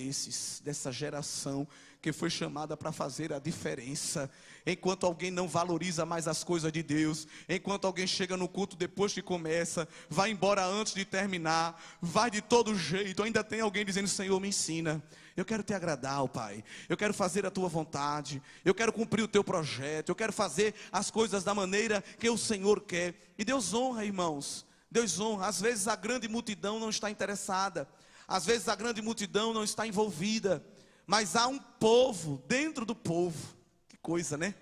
dessa geração que foi chamada para fazer a diferença. Enquanto alguém não valoriza mais as coisas de Deus, enquanto alguém chega no culto depois que começa, vai embora antes de terminar, vai de todo jeito, ainda tem alguém dizendo: Senhor, me ensina. Eu quero te agradar, ó Pai. Eu quero fazer a tua vontade. Eu quero cumprir o teu projeto. Eu quero fazer as coisas da maneira que o Senhor quer. E Deus honra, irmãos. Deus honra. Às vezes a grande multidão não está interessada. Às vezes a grande multidão não está envolvida, mas há um povo dentro do povo, que coisa, né?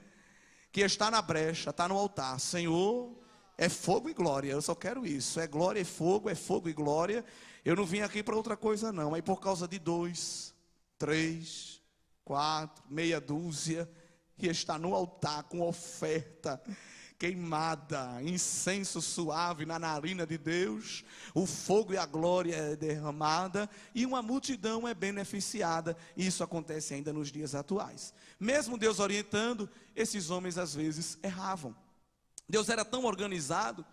Que está na brecha, está no altar. Senhor, é fogo e glória, eu só quero isso. É glória e fogo, é fogo e glória. Eu não vim aqui para outra coisa não. Aí por causa de 2, 3, 4, meia dúzia, que está no altar com oferta queimada, incenso suave na narina de Deus, o fogo e a glória é derramada, e uma multidão é beneficiada. Isso acontece ainda nos dias atuais. Mesmo Deus orientando, esses homens às vezes erravam. Deus era tão organizado,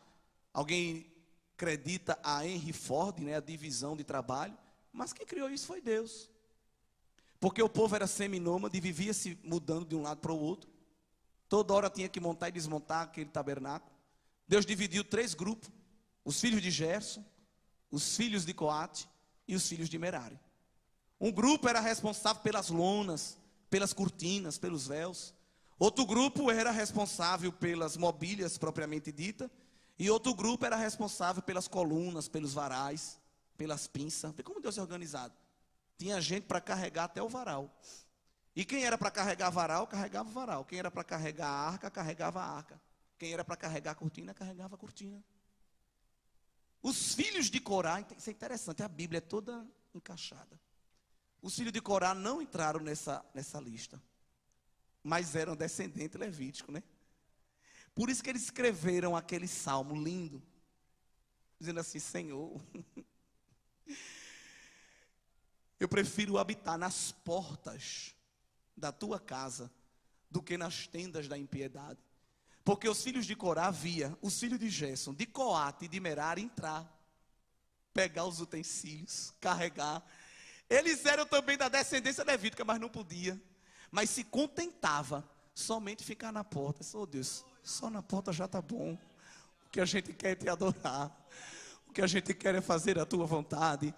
alguém acredita a Henry Ford, né, a divisão de trabalho, mas quem criou isso foi Deus. Porque o povo era seminômade e vivia se mudando de um lado para o outro. Toda hora tinha que montar e desmontar aquele tabernáculo. Deus dividiu 3 grupos: os filhos de Gerson, os filhos de Coate e os filhos de Merari. Um grupo era responsável pelas lonas, pelas cortinas, pelos véus. Outro grupo era responsável pelas mobílias propriamente dita. E outro grupo era responsável pelas colunas, pelos varais, pelas pinças. Vê como Deus é organizado. Tinha gente para carregar até o varal. E quem era para carregar varal, carregava varal. Quem era para carregar a arca, carregava a arca. Quem era para carregar a cortina, carregava a cortina. Os filhos de Corá, isso é interessante, a Bíblia é toda encaixada. Os filhos de Corá não entraram nessa lista, mas eram descendentes levíticos, né? Por isso que eles escreveram aquele salmo lindo, dizendo assim: Senhor, eu prefiro habitar nas portas da tua casa do que nas tendas da impiedade. Porque os filhos de Corá via os filhos de Gerson, de Coate e de Merari entrar, pegar os utensílios, carregar. Eles eram também da descendência levítica, mas não podia. Mas se contentava somente ficar na porta. Oh Deus, só na porta já está bom. O que a gente quer é te adorar. O que a gente quer é fazer a tua vontade.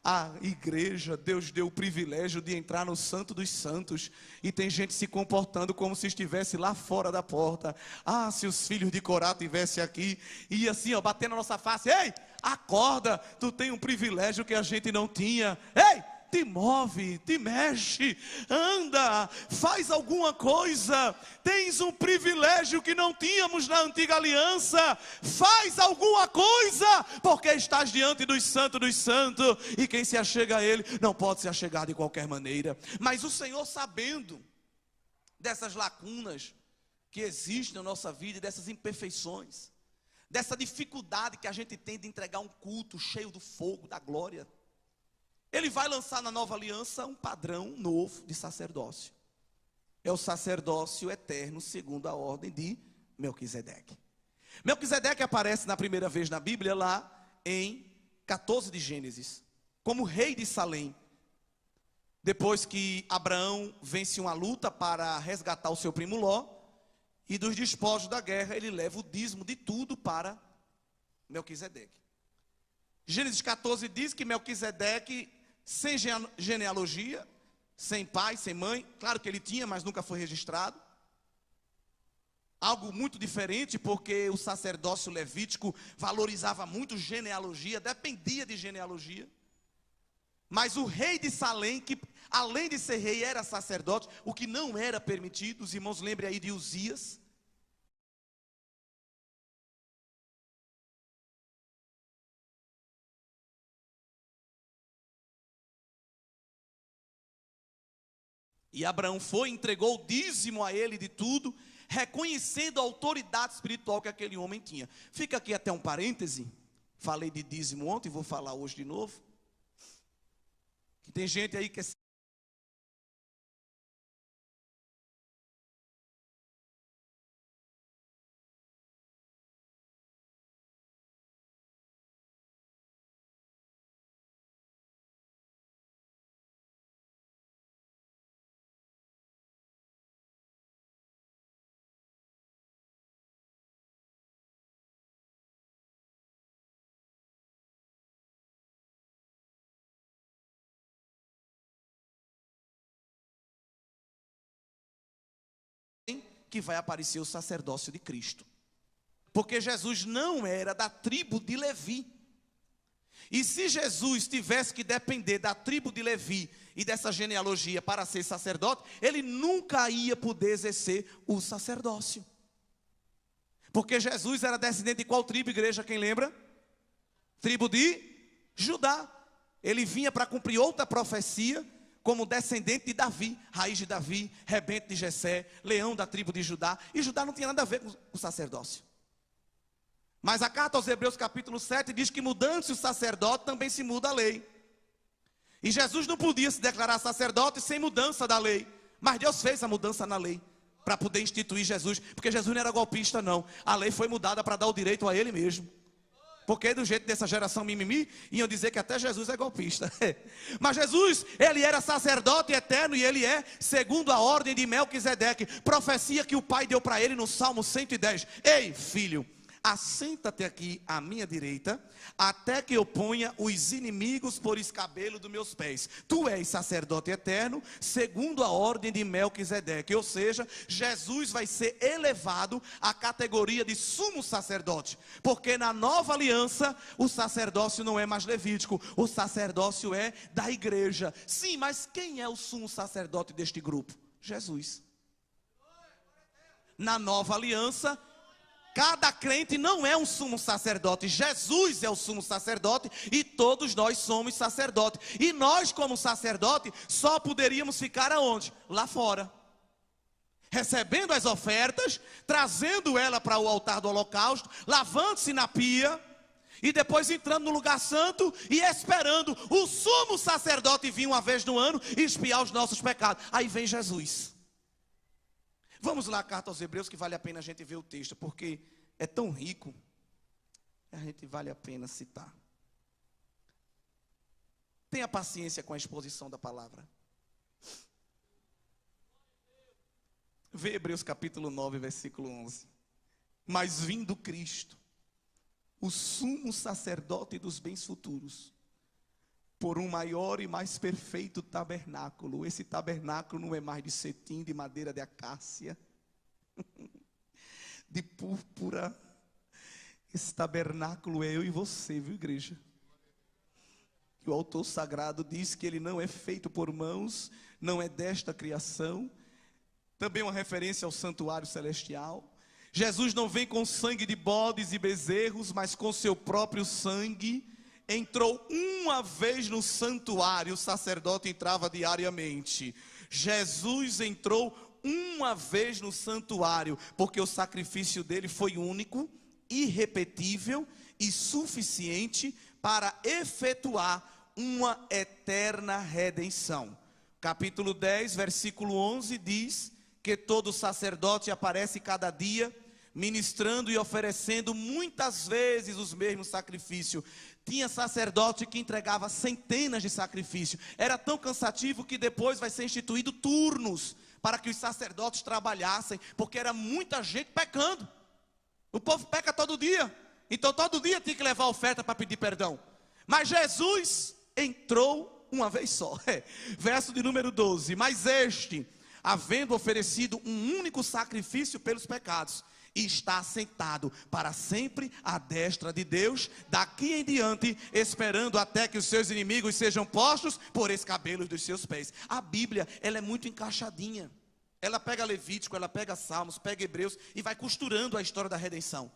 A igreja, Deus deu o privilégio de entrar no Santo dos Santos, e tem gente se comportando como se estivesse lá fora da porta. Ah, se os filhos de Corá estivessem aqui, ia assim, ó, batendo na nossa face: ei, acorda, tu tem um privilégio que a gente não tinha. Ei, te move, te mexe, anda, faz alguma coisa. Tens um privilégio que não tínhamos na antiga aliança. Faz alguma coisa, porque estás diante dos santos, e quem se achega a Ele não pode se achegar de qualquer maneira. Mas o Senhor, sabendo dessas lacunas que existem na nossa vida, dessas imperfeições, dessa dificuldade que a gente tem de entregar um culto cheio do fogo, da glória, Ele vai lançar na nova aliança um padrão novo de sacerdócio. É o sacerdócio eterno segundo a ordem de Melquisedeque. Melquisedeque aparece na primeira vez na Bíblia lá em 14 de Gênesis, como rei de Salém. Depois que Abraão vence uma luta para resgatar o seu primo Ló, e dos despojos da guerra ele leva o dízimo de tudo para Melquisedeque. Gênesis 14 diz que Melquisedeque, sem genealogia, sem pai, sem mãe, claro que ele tinha, mas nunca foi registrado. Algo muito diferente, porque o sacerdócio levítico valorizava muito genealogia, dependia de genealogia. Mas o rei de Salém, que além de ser rei, era sacerdote, o que não era permitido. Os irmãos lembrem aí de Uzias. E Abraão foi e entregou o dízimo a ele de tudo, reconhecendo a autoridade espiritual que aquele homem tinha. Fica aqui até um parêntese. Falei de dízimo ontem, vou falar hoje de novo. Que tem gente aí que é que vai aparecer o sacerdócio de Cristo. Porque Jesus não era da tribo de Levi. E se Jesus tivesse que depender da tribo de Levi e dessa genealogia para ser sacerdote, ele nunca ia poder exercer o sacerdócio. Porque Jesus era descendente de qual tribo, igreja, quem lembra? Tribo de Judá. Ele vinha para cumprir outra profecia, como descendente de Davi, raiz de Davi, rebento de Jessé, leão da tribo de Judá. E Judá não tinha nada a ver com o sacerdócio. Mas a carta aos Hebreus capítulo 7 diz que mudando-se o sacerdote, também se muda a lei. E Jesus não podia se declarar sacerdote sem mudança da lei. Mas Deus fez a mudança na lei, para poder instituir Jesus. Porque Jesus não era golpista não. A lei foi mudada para dar o direito a ele mesmo. Porque do jeito dessa geração mimimi, iam dizer que até Jesus é golpista. Mas Jesus, ele era sacerdote eterno e ele é segundo a ordem de Melquisedeque. Profecia que o pai deu para ele no Salmo 110. Ei, filho, assenta-te aqui à minha direita, até que eu ponha os inimigos por escabelo dos meus pés. Tu és sacerdote eterno, segundo a ordem de Melquisedeque. Ou seja, Jesus vai ser elevado à categoria de sumo sacerdote. Porque na nova aliança, o sacerdócio não é mais levítico, o sacerdócio é da igreja. Sim, mas quem é o sumo sacerdote deste grupo? Jesus. Na nova aliança, cada crente não é um sumo sacerdote. Jesus é o sumo sacerdote e todos nós somos sacerdotes. E nós, como sacerdote, só poderíamos ficar aonde? Lá fora. Recebendo as ofertas, trazendo ela para o altar do holocausto, lavando-se na pia e depois entrando no lugar santo e esperando o sumo sacerdote vir uma vez no ano e expiar os nossos pecados. Aí vem Jesus. Vamos lá, a carta aos Hebreus, que vale a pena a gente ver o texto, porque é tão rico, que a gente vale a pena citar. Tenha paciência com a exposição da palavra. Vê Hebreus capítulo 9, versículo 11. Mas vindo Cristo, o sumo sacerdote dos bens futuros, por um maior e mais perfeito tabernáculo. Esse tabernáculo não é mais de cetim, de madeira de acácia, de púrpura. Esse tabernáculo é eu e você, viu, igreja? O autor sagrado diz que ele não é feito por mãos, não é desta criação. Também uma referência ao santuário celestial. Jesus não vem com sangue de bodes e bezerros, mas com seu próprio sangue. Entrou uma vez no santuário, o sacerdote entrava diariamente. Jesus entrou uma vez no santuário, porque o sacrifício dele foi único, irrepetível e suficiente para efetuar uma eterna redenção. Capítulo 10, versículo 11 diz que todo sacerdote aparece cada dia, ministrando e oferecendo muitas vezes os mesmos sacrifícios. Tinha sacerdote que entregava centenas de sacrifícios. Era tão cansativo que depois vai ser instituído turnos para que os sacerdotes trabalhassem, porque era muita gente pecando. O povo peca todo dia, então todo dia tinha que levar oferta para pedir perdão. Mas Jesus entrou uma vez só. Verso de número 12. Mas este, havendo oferecido um único sacrifício pelos pecados, e está sentado para sempre à destra de Deus, daqui em diante, esperando até que os seus inimigos sejam postos por escabelos dos seus pés. A Bíblia, ela é muito encaixadinha. Ela pega Levítico, ela pega Salmos, pega Hebreus e vai costurando a história da redenção.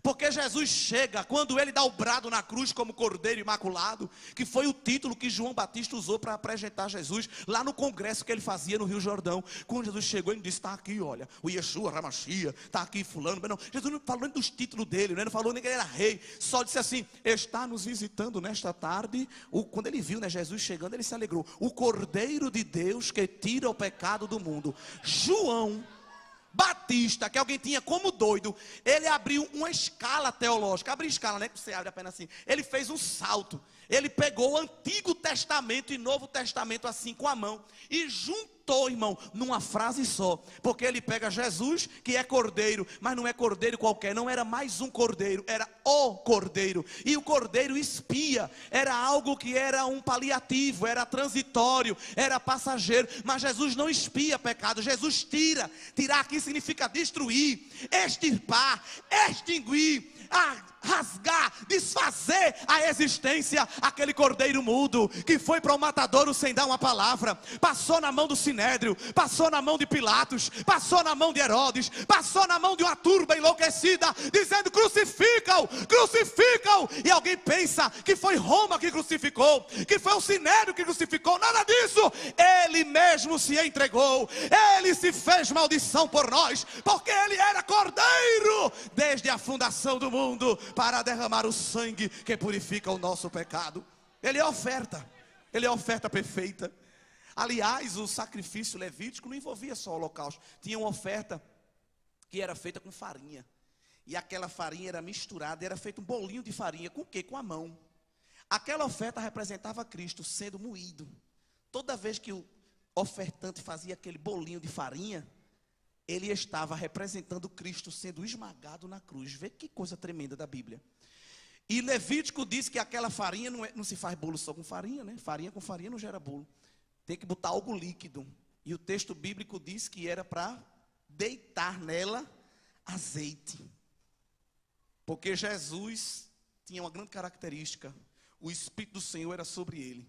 Porque Jesus chega, quando ele dá o brado na cruz como Cordeiro Imaculado, que foi o título que João Batista usou para apresentar Jesus, lá no congresso que ele fazia no Rio Jordão. Quando Jesus chegou, ele disse, está aqui, olha, o Yeshua, Ramachia, está aqui fulano. Mas não, Jesus não falou nem dos títulos dele, né? Não falou nem que ele era rei, só disse assim, está nos visitando nesta tarde. Quando ele viu, né, Jesus chegando, ele se alegrou. O Cordeiro de Deus que tira o pecado do mundo. João Batista, que alguém tinha como doido, ele abriu uma escala teológica. Abre escala, né? Que você abre apenas assim. Ele fez um salto. Ele pegou o Antigo Testamento e Novo Testamento assim com a mão e juntou juntou, irmão, numa frase só. Porque ele pega Jesus, que é cordeiro, mas não é cordeiro qualquer, não era mais um cordeiro, era o cordeiro. E o cordeiro espia, era algo que era um paliativo, era transitório, era passageiro. Mas Jesus não espia pecado, Jesus tira. Tirar aqui significa destruir, extirpar, extinguir, rasgar, desfazer a existência. Aquele cordeiro mudo que foi para o matadouro sem dar uma palavra, passou na mão do Sinédrio, passou na mão de Pilatos, passou na mão de Herodes, passou na mão de uma turba enlouquecida, dizendo: crucificam, crucificam. E alguém pensa que foi Roma que crucificou, que foi o Sinédrio que crucificou. Nada disso. Ele mesmo se entregou, ele se fez maldição por nós, porque ele era cordeiro desde a fundação do mundo, para derramar o sangue que purifica o nosso pecado. Ele é oferta perfeita. Aliás, o sacrifício levítico não envolvia só o holocausto. Tinha uma oferta que era feita com farinha, e aquela farinha era misturada, era feito um bolinho de farinha. Com o quê? Com a mão. Aquela oferta representava Cristo sendo moído. Toda vez que o ofertante fazia aquele bolinho de farinha, ele estava representando Cristo sendo esmagado na cruz. Vê que coisa tremenda da Bíblia. E Levítico diz que aquela farinha não se faz bolo só com farinha, né? Farinha com farinha não gera bolo. Tem que botar algo líquido. E o texto bíblico diz que era para deitar nela azeite. Porque Jesus tinha uma grande característica: o Espírito do Senhor era sobre ele.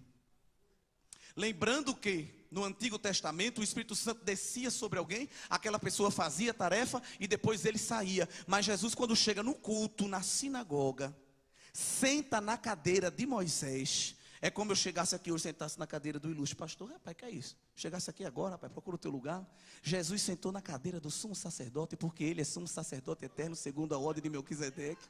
Lembrando que no Antigo Testamento o Espírito Santo descia sobre alguém, aquela pessoa fazia a tarefa e depois ele saía. Mas Jesus, quando chega no culto, na sinagoga, senta na cadeira de Moisés. É como eu chegasse aqui hoje, sentasse na cadeira do ilustre pastor. Rapaz, que é isso? Chegasse aqui agora, rapaz, procura o teu lugar. Jesus sentou na cadeira do sumo sacerdote, porque ele é sumo sacerdote eterno, segundo a ordem de Melquisedeque.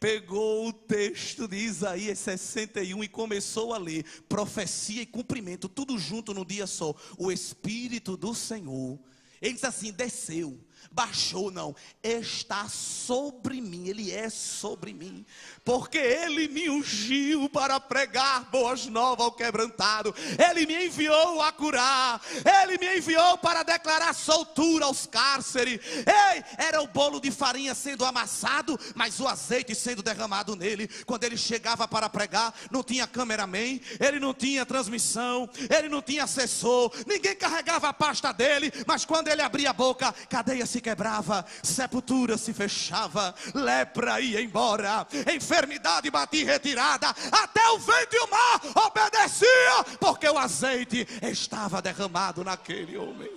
Pegou o texto de Isaías 61 e começou a ler. Profecia e cumprimento, tudo junto num dia só. O Espírito do Senhor, ele diz assim, desceu, baixou, não, está sobre mim. Ele é sobre mim, porque ele me ungiu para pregar boas novas ao quebrantado. Ele me enviou a curar, ele me enviou para declarar soltura aos cárceres. Ei, era o bolo de farinha sendo amassado, mas o azeite sendo derramado nele. Quando ele chegava para pregar, não tinha cameraman, ele não tinha transmissão, ele não tinha assessor, ninguém carregava a pasta dele. Mas quando ele abria a boca, cadeia se quebrava, sepultura se fechava, lepra ia embora, enfermidade batia retirada, até o vento e o mar obedecia, porque o azeite estava derramado naquele homem.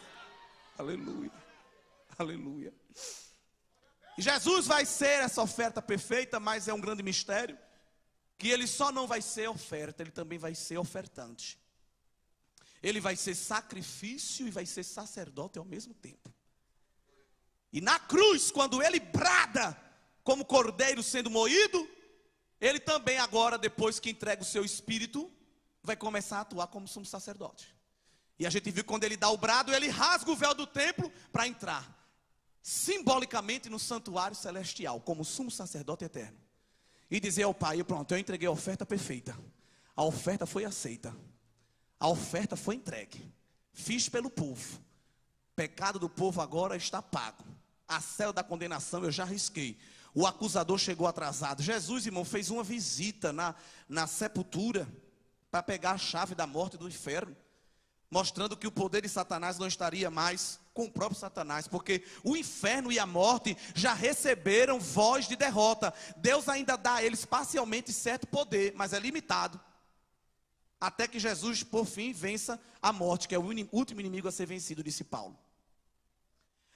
Aleluia, aleluia. E Jesus vai ser essa oferta perfeita, mas é um grande mistério, que ele só não vai ser oferta, ele também vai ser ofertante. Ele vai ser sacrifício e vai ser sacerdote ao mesmo tempo. E na cruz, quando ele brada como cordeiro sendo moído, ele também agora, depois que entrega o seu espírito, vai começar a atuar como sumo sacerdote. E a gente viu que quando ele dá o brado, ele rasga o véu do templo para entrar simbolicamente no santuário celestial, como sumo sacerdote eterno. E dizer ao Pai, pronto, eu entreguei a oferta perfeita. A oferta foi aceita. A oferta foi entregue. Fiz pelo povo. O pecado do povo agora está pago. A cela da condenação eu já risquei. O acusador chegou atrasado. Jesus, irmão, fez uma visita na sepultura para pegar a chave da morte e do inferno, mostrando que o poder de Satanás não estaria mais com o próprio Satanás, porque o inferno e a morte já receberam voz de derrota. Deus ainda dá a eles parcialmente certo poder, mas é limitado, até que Jesus, por fim, vença a morte, que é o último inimigo a ser vencido, disse Paulo.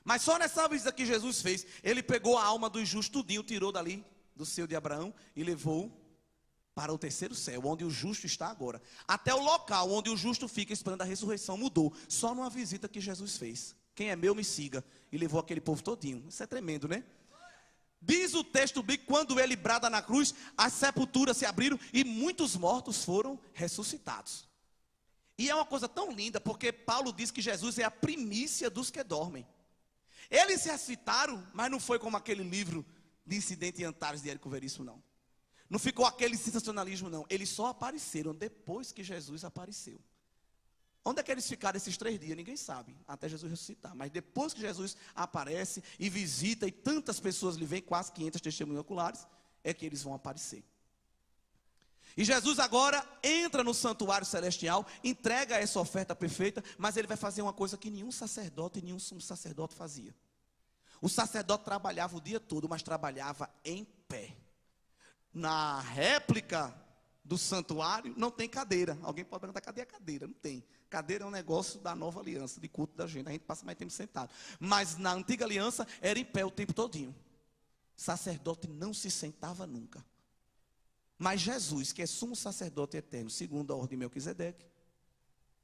Mas só nessa visita que Jesus fez, ele pegou a alma dos justos tudinho, tirou dali do seio de Abraão e levou para o terceiro céu, onde o justo está agora. Até o local onde o justo fica esperando a ressurreição mudou, só numa visita que Jesus fez. Quem é meu, me siga. E levou aquele povo todinho. Isso é tremendo, né? Diz o texto bíblico, quando ele brada na cruz, as sepulturas se abriram e muitos mortos foram ressuscitados. E é uma coisa tão linda, porque Paulo diz que Jesus é a primícia dos que dormem. Eles ressuscitaram, mas não foi como aquele livro de Incidente em Antares de Érico Veríssimo, não. Não ficou aquele sensacionalismo, não. Eles só apareceram depois que Jesus apareceu. Onde é que eles ficaram esses 3 dias? Ninguém sabe, até Jesus ressuscitar. Mas depois que Jesus aparece e visita, e tantas pessoas lhe veem, quase 500 testemunhas oculares, é que eles vão aparecer. E Jesus agora entra no santuário celestial, entrega essa oferta perfeita, mas ele vai fazer uma coisa que nenhum sacerdote e nenhum sumo sacerdote fazia. O sacerdote trabalhava o dia todo, mas trabalhava em pé. Na réplica do santuário não tem cadeira. Alguém pode perguntar, cadê a cadeira? Não tem. Cadeira é um negócio da nova aliança, de culto da gente. A gente passa mais tempo sentado. Mas na antiga aliança era em pé o tempo todinho. Sacerdote não se sentava nunca. Mas Jesus, que é sumo sacerdote eterno, segundo a ordem de Melquisedeque,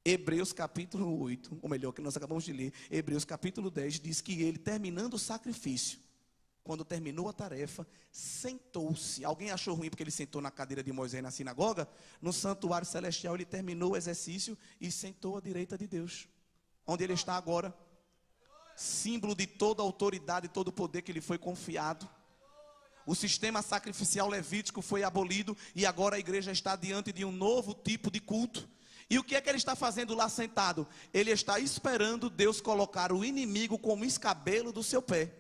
Hebreus capítulo 8, ou melhor, que nós acabamos de ler, Hebreus capítulo 10, diz que ele, terminando o sacrifício, quando terminou a tarefa, sentou-se. Alguém achou ruim porque ele sentou na cadeira de Moisés na sinagoga? No santuário celestial ele terminou o exercício e sentou à direita de Deus, onde ele está agora, símbolo de toda a autoridade e todo o poder que lhe foi confiado. O sistema sacrificial levítico foi abolido e agora a igreja está diante de um novo tipo de culto. E o que é que ele está fazendo lá sentado? Ele está esperando Deus colocar o inimigo como escabelo do seu pé.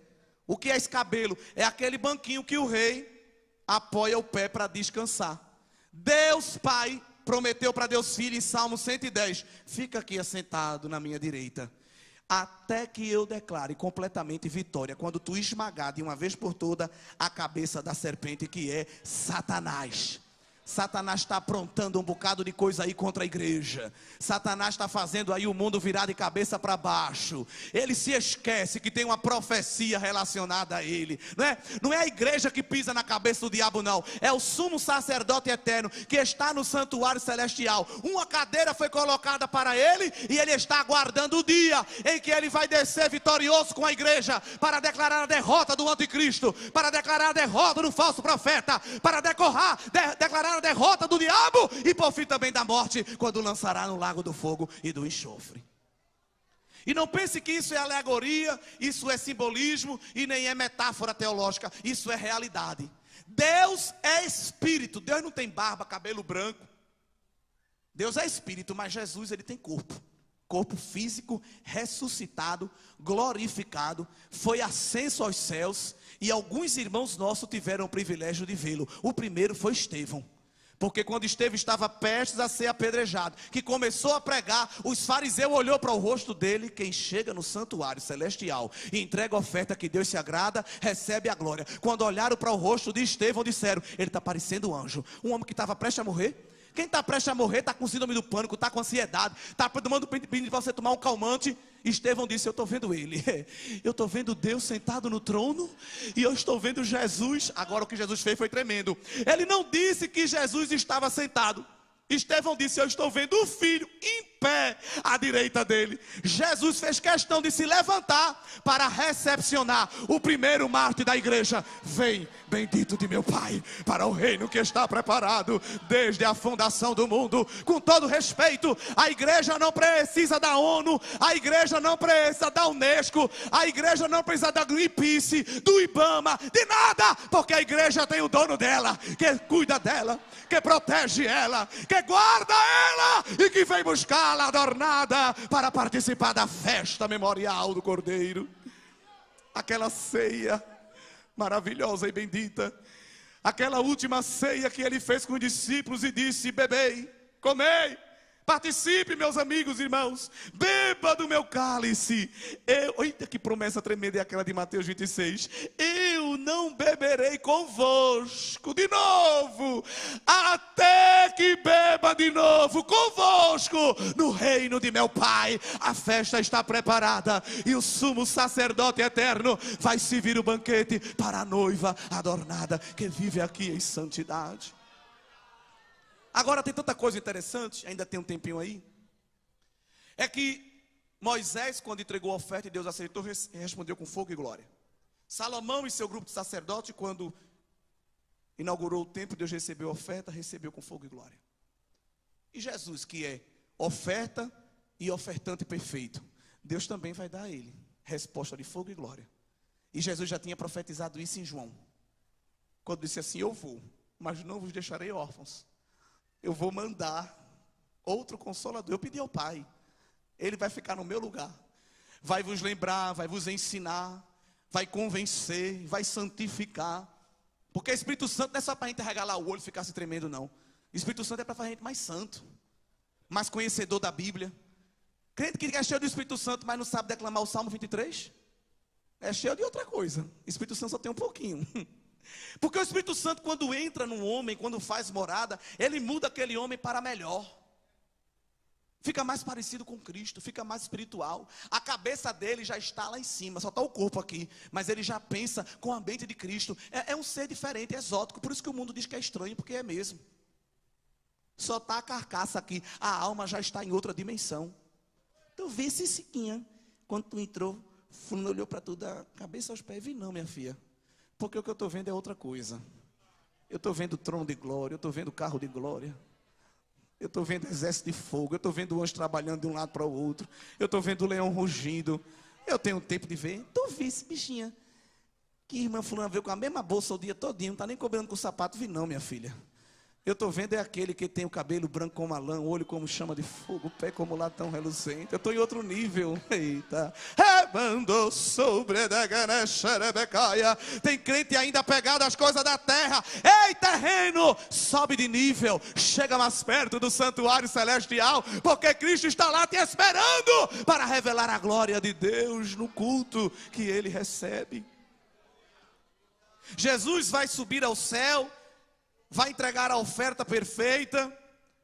O que é escabelo? É aquele banquinho que o rei apoia o pé para descansar. Deus Pai prometeu para Deus Filho em Salmo 110, fica aqui assentado na minha direita, até que eu declare completamente vitória, quando tu esmagar de uma vez por toda a cabeça da serpente, que é Satanás. Satanás está aprontando um bocado de coisa aí contra a igreja. Satanás está fazendo aí o mundo virar de cabeça para baixo. Ele se esquece que tem uma profecia relacionada a ele. Não é a igreja que pisa na cabeça do diabo, não. É o sumo sacerdote eterno que está no santuário celestial. Uma cadeira foi colocada para ele e ele está aguardando o dia em que ele vai descer vitorioso com a igreja para declarar a derrota do anticristo, para declarar a derrota do falso profeta, para declarar a derrota do diabo e por fim também da morte, quando lançará no lago do fogo e do enxofre. E não pense que isso é alegoria, isso é simbolismo e nem é metáfora teológica, isso é realidade. Deus é espírito, Deus não tem barba, cabelo branco. Deus é espírito, mas Jesus ele tem corpo físico, ressuscitado, glorificado, foi ascenso aos céus, e alguns irmãos nossos tiveram o privilégio de vê-lo. O primeiro foi Estevão, porque quando Estevão estava prestes a ser apedrejado, que começou a pregar, os fariseus olhou para o rosto dele. Quem chega no santuário celestial e entrega a oferta que Deus se agrada, recebe a glória. Quando olharam para o rosto de Estevão, disseram, ele está parecendo um anjo. Um homem que estava prestes a morrer. Quem está prestes a morrer está com síndrome do pânico, está com ansiedade, está tomando pedindo para você tomar um calmante. Estevão disse, eu estou vendo ele, eu estou vendo Deus sentado no trono, e eu estou vendo Jesus. Agora o que Jesus fez foi tremendo. Ele não disse que Jesus estava sentado. Estevão disse, eu estou vendo o Filho em pé à direita dele. Jesus fez questão de se levantar para recepcionar o primeiro mártir da igreja. Vem, bendito de meu Pai, para o reino que está preparado desde a fundação do mundo. Com todo respeito, a igreja não precisa da ONU, a igreja não precisa da Unesco, a igreja não precisa da Greenpeace, do Ibama, de nada, porque a igreja tem o dono dela, que cuida dela, que protege ela, que guarda ela e que vem buscá-la adornada para participar da festa memorial do Cordeiro. Aquela ceia maravilhosa e bendita, aquela última ceia que ele fez com os discípulos e disse, bebei, comei, participe, meus amigos e irmãos, beba do meu cálice. Eita, que promessa tremenda é aquela de Mateus 26. Eu não beberei convosco de novo, até que beba de novo convosco no reino de meu Pai. A festa está preparada e o sumo sacerdote eterno vai servir o banquete para a noiva adornada que vive aqui em santidade. Agora tem tanta coisa interessante, ainda tem um tempinho aí. É que Moisés, quando entregou a oferta e Deus aceitou, respondeu com fogo e glória. Salomão e seu grupo de sacerdotes, quando inaugurou o templo, Deus recebeu a oferta, recebeu com fogo e glória. E Jesus, que é oferta e ofertante perfeito, Deus também vai dar a ele resposta de fogo e glória. E Jesus já tinha profetizado isso em João, quando disse assim, eu vou, mas não vos deixarei órfãos. Eu vou mandar outro Consolador. Eu pedi ao Pai, Ele vai ficar no meu lugar. Vai vos lembrar, vai vos ensinar, vai convencer, vai santificar. Porque o Espírito Santo não é só para a gente regalar o olho e ficar se tremendo, não. O Espírito Santo é para fazer a gente mais santo, mais conhecedor da Bíblia. Crente que é cheio do Espírito Santo, mas não sabe declamar o Salmo 23, é cheio de outra coisa. O Espírito Santo só tem um pouquinho. Porque o Espírito Santo, quando entra num homem, quando faz morada, ele muda aquele homem para melhor. Fica mais parecido com Cristo, fica mais espiritual. A cabeça dele já está lá em cima, só está o corpo aqui. Mas ele já pensa com a mente de Cristo. É um ser diferente, é exótico. Por isso que o mundo diz que é estranho, porque é mesmo. Só está a carcaça aqui, a alma já está em outra dimensão. Tu vê esse Siquinha, quando tu entrou, fulano olhou para tu da cabeça aos pés. Vi não, minha filha, porque o que eu estou vendo é outra coisa. Eu estou vendo trono de glória, eu estou vendo carro de glória. Eu estou vendo exército de fogo, eu estou vendo o anjo trabalhando de um lado para o outro. Eu estou vendo o leão rugindo. Eu tenho tempo de ver. Tu vê esse bichinha, que irmã fulana veio com a mesma bolsa o dia todinho, não está nem cobrando com o sapato. Vi não, minha filha. Eu estou vendo é aquele que tem o cabelo branco como a lã, o olho como chama de fogo, o pé como latão reluzente. Eu estou em outro nível. Eita. Mandou sobre da ganecherebecaia. Tem crente ainda pegado às coisas da terra. Ei, terreno, sobe de nível. Chega mais perto do santuário celestial, porque Cristo está lá te esperando para revelar a glória de Deus no culto que ele recebe. Jesus vai subir ao céu, vai entregar a oferta perfeita,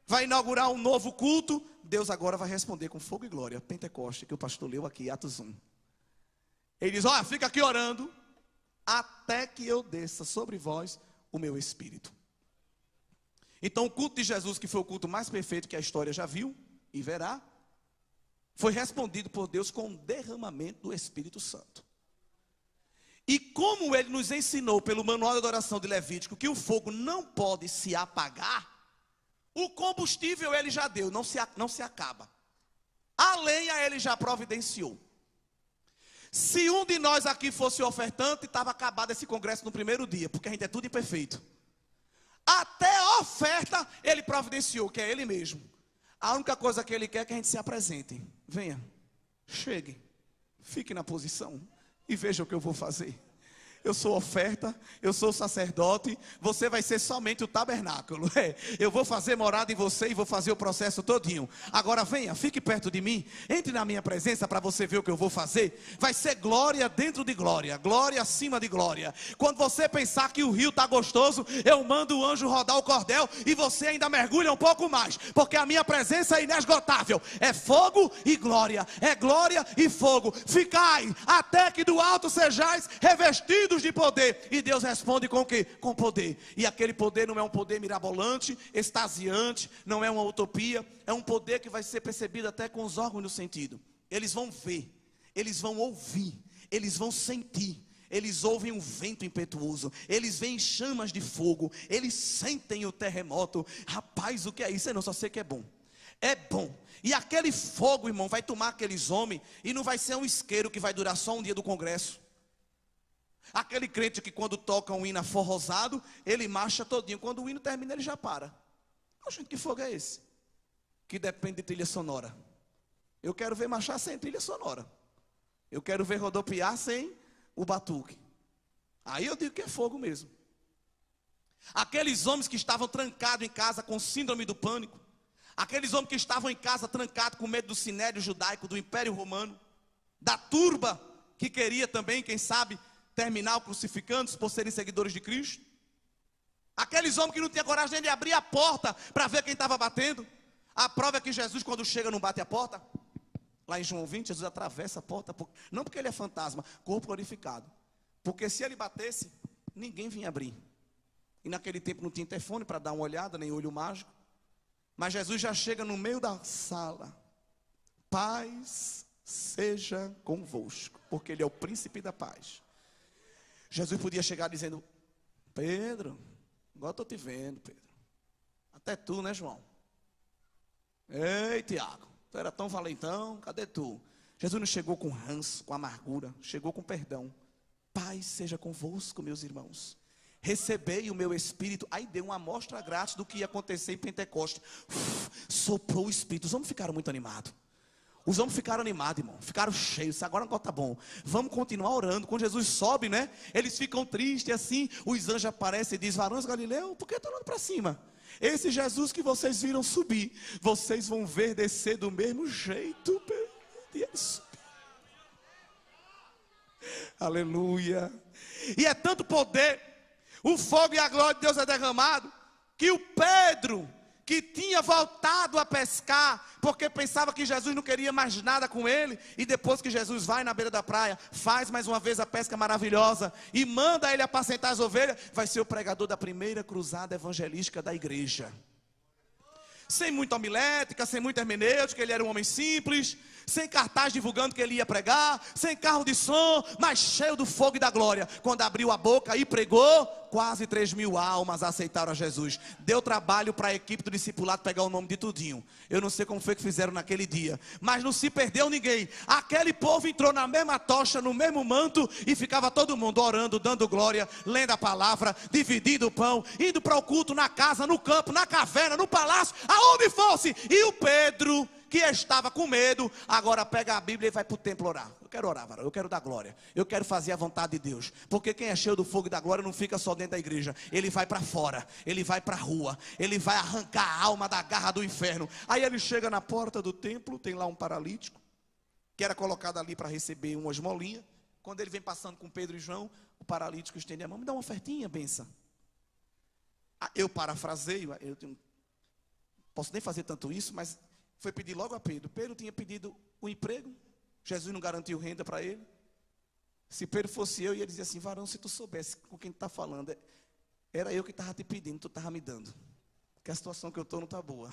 vai inaugurar um novo culto. Deus agora vai responder com fogo e glória. Pentecoste, que o pastor leu aqui, Atos 1. Ele diz, olha, fica aqui orando, até que eu desça sobre vós o meu Espírito. Então o culto de Jesus, que foi o culto mais perfeito que a história já viu e verá, foi respondido por Deus com um derramamento do Espírito Santo. E como ele nos ensinou pelo manual de adoração de Levítico que o fogo não pode se apagar, o combustível ele já deu, não se acaba. A lenha ele já providenciou. Se um de nós aqui fosse ofertante, estava acabado esse congresso no primeiro dia, porque a gente é tudo imperfeito. Até a oferta ele providenciou, que é ele mesmo. A única coisa que ele quer é que a gente se apresente. Venha, chegue, fique na posição e veja o que eu vou fazer. Eu sou oferta, eu sou sacerdote, você vai ser somente o tabernáculo. Eu vou fazer morada em você e vou fazer o processo todinho. Agora venha, fique perto de mim, entre na minha presença para você ver o que eu vou fazer. Vai ser glória dentro de glória, glória acima de glória. Quando você pensar que o rio está gostoso, eu mando o anjo rodar o cordel e você ainda mergulha um pouco mais, porque a minha presença é inesgotável. É fogo e glória, é glória e fogo. Ficai até que do alto sejais revestidos de poder. E Deus responde com o quê? Com poder. E aquele poder não é um poder mirabolante, extasiante, não é uma utopia, é um poder que vai ser percebido até com os órgãos do sentido. Eles vão ver, eles vão ouvir, eles vão sentir. Eles ouvem um vento impetuoso, eles veem chamas de fogo, eles sentem o terremoto. Rapaz, o que é isso? Eu não só sei que é bom. É bom. E aquele fogo, irmão, vai tomar aqueles homens e não vai ser um isqueiro que vai durar só um dia do congresso. Aquele crente que quando toca um hino aforrosado, ele marcha todinho. Quando o hino termina, ele já para. Gente, que fogo é esse? Que depende de trilha sonora. Eu quero ver marchar sem trilha sonora. Eu quero ver rodopiar sem o batuque. Aí eu digo que é fogo mesmo. Aqueles homens que estavam trancados em casa com síndrome do pânico. Aqueles homens que estavam em casa trancados com medo do sinédrio judaico, do Império Romano. Da turba que queria também, quem sabe, terminar crucificando-se por serem seguidores de Cristo. Aqueles homens que não tinham coragem de abrir a porta para ver quem estava batendo. A prova é que Jesus, quando chega, não bate a porta. Lá em João 20, Jesus atravessa a porta, não porque ele é fantasma, corpo glorificado. Porque se ele batesse, ninguém vinha abrir. E naquele tempo não tinha interfone para dar uma olhada, nem olho mágico. Mas Jesus já chega no meio da sala. Paz seja convosco, porque ele é o príncipe da paz. Jesus podia chegar dizendo, Pedro, agora estou te vendo, Pedro. Até tu, né, João? Ei, Tiago, tu era tão valentão, cadê tu? Jesus não chegou com ranço, com amargura, chegou com perdão. Paz seja convosco, meus irmãos. Recebei o meu Espírito. Aí deu uma amostra grátis do que ia acontecer em Pentecoste. Soprou o Espírito. Os homens ficaram muito animados. Os homens ficaram animados, irmão. Ficaram cheios. Agora o negócio tá bom. Vamos continuar orando. Quando Jesus sobe, né? Eles ficam tristes assim. Os anjos aparecem e dizem: varões Galileu, por que estão olhando para cima? Esse Jesus que vocês viram subir, vocês vão ver descer do mesmo jeito. E ele subiu. Aleluia. E é tanto poder. O fogo e a glória de Deus é derramado, que o Pedro, que tinha voltado a pescar, porque pensava que Jesus não queria mais nada com ele, e depois que Jesus vai na beira da praia, faz mais uma vez a pesca maravilhosa, e manda ele apacentar as ovelhas, vai ser o pregador da primeira cruzada evangelística da igreja. Sem muita homilética, sem muita hermenêutica, ele era um homem simples, sem cartaz divulgando que ele ia pregar, sem carro de som, mas cheio do fogo e da glória. Quando abriu a boca e pregou, quase 3.000 almas aceitaram a Jesus. Deu trabalho para a equipe do discipulado pegar o nome de tudinho. Eu não sei como foi que fizeram naquele dia, mas não se perdeu ninguém. Aquele povo entrou na mesma tocha, no mesmo manto, e ficava todo mundo orando, dando glória, lendo a palavra, dividindo o pão, indo para o culto na casa, no campo, na caverna, no palácio, aonde fosse. E o Pedro, que estava com medo, agora pega a Bíblia e vai para o templo orar. Eu quero orar, varão, eu quero dar glória, eu quero fazer a vontade de Deus, porque quem é cheio do fogo e da glória não fica só dentro da igreja, ele vai para fora, ele vai para a rua, ele vai arrancar a alma da garra do inferno. Aí ele chega na porta do templo, tem lá um paralítico, que era colocado ali para receber uma esmolinha. Quando ele vem passando com Pedro e João, o paralítico estende a mão: me dá uma ofertinha, benção. Eu parafraseio, eu não posso nem fazer tanto isso, mas foi pedir logo a Pedro. Pedro tinha pedido um emprego, Jesus não garantiu renda para ele. Se Pedro fosse eu, ia dizer assim: varão, se tu soubesse com quem tu está falando, era eu que estava te pedindo, tu estava me dando, porque a situação que eu estou não está boa.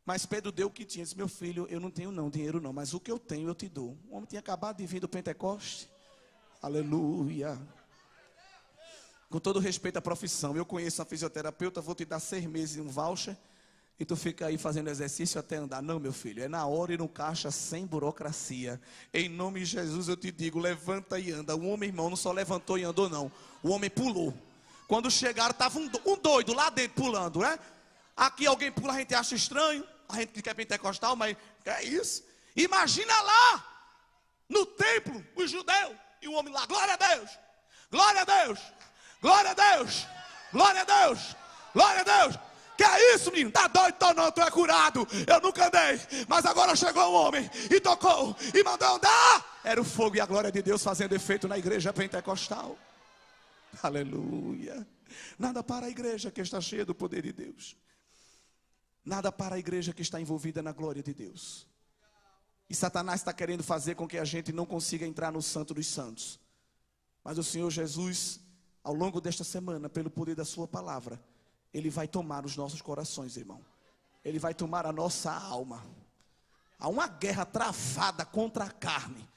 Mas Pedro deu o que tinha, disse: meu filho, eu não tenho não, dinheiro não, mas o que eu tenho eu te dou. O homem tinha acabado de vir do Pentecoste. Aleluia. Com todo respeito à profissão, eu conheço uma fisioterapeuta, vou te dar 6 meses um voucher, e tu fica aí fazendo exercício até andar. Não, meu filho, é na hora e no caixa, sem burocracia. Em nome de Jesus eu te digo, levanta e anda. O homem, irmão, não só levantou e andou não, o homem pulou. Quando chegaram, estava um doido lá dentro pulando, né? Aqui alguém pula, a gente acha estranho, a gente que é pentecostal, mas que é isso? Imagina lá, no templo, os judeus, e o homem lá: glória a Deus, glória a Deus, glória a Deus, glória a Deus, glória a Deus. Que é isso, menino? Tá doido? Tô não, tu é curado. Eu nunca andei, mas agora chegou um homem e tocou e mandou andar. Era o fogo e a glória de Deus fazendo efeito na igreja pentecostal. Aleluia. Nada para a igreja que está cheia do poder de Deus, nada para a igreja que está envolvida na glória de Deus. E Satanás está querendo fazer com que a gente não consiga entrar no Santo dos Santos. Mas o Senhor Jesus, ao longo desta semana, pelo poder da sua palavra, Ele vai tomar os nossos corações, irmão. Ele vai tomar a nossa alma. Há uma guerra travada contra a carne.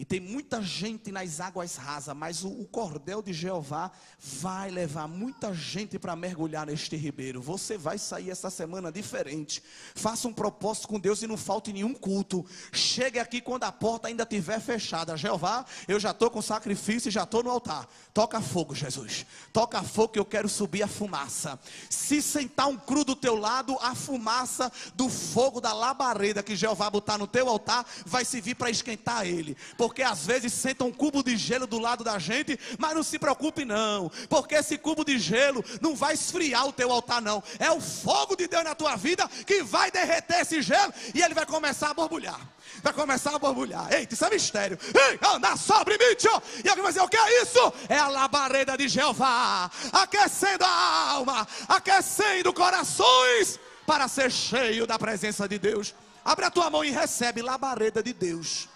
E tem muita gente nas águas rasas, mas o cordel de Jeová vai levar muita gente para mergulhar neste ribeiro. Você vai sair essa semana diferente. Faça um propósito com Deus e não falte nenhum culto. Chegue aqui quando a porta ainda estiver fechada. Jeová, eu já estou com sacrifício e já estou no altar. Toca fogo, Jesus. Toca fogo que eu quero subir a fumaça. Se sentar um cru do teu lado, a fumaça do fogo da labareda que Jeová botar no teu altar vai servir para esquentar ele. Porque às vezes senta um cubo de gelo do lado da gente, mas não se preocupe não, porque esse cubo de gelo não vai esfriar o teu altar não. É o fogo de Deus na tua vida que vai derreter esse gelo e ele vai começar a borbulhar. Vai começar a borbulhar. Eita, isso é mistério. Ei, anda sobre mim, tio. E alguém vai dizer: o que é isso? É a labareda de Jeová, aquecendo a alma, aquecendo corações, para ser cheio da presença de Deus. Abre a tua mão e recebe labareda de Deus.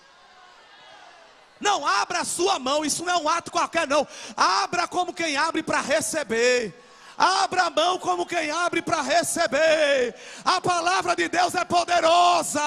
Não abra a sua mão, isso não é um ato qualquer não. Abra como quem abre para receber. Abra a mão como quem abre para receber. A palavra de Deus é poderosa.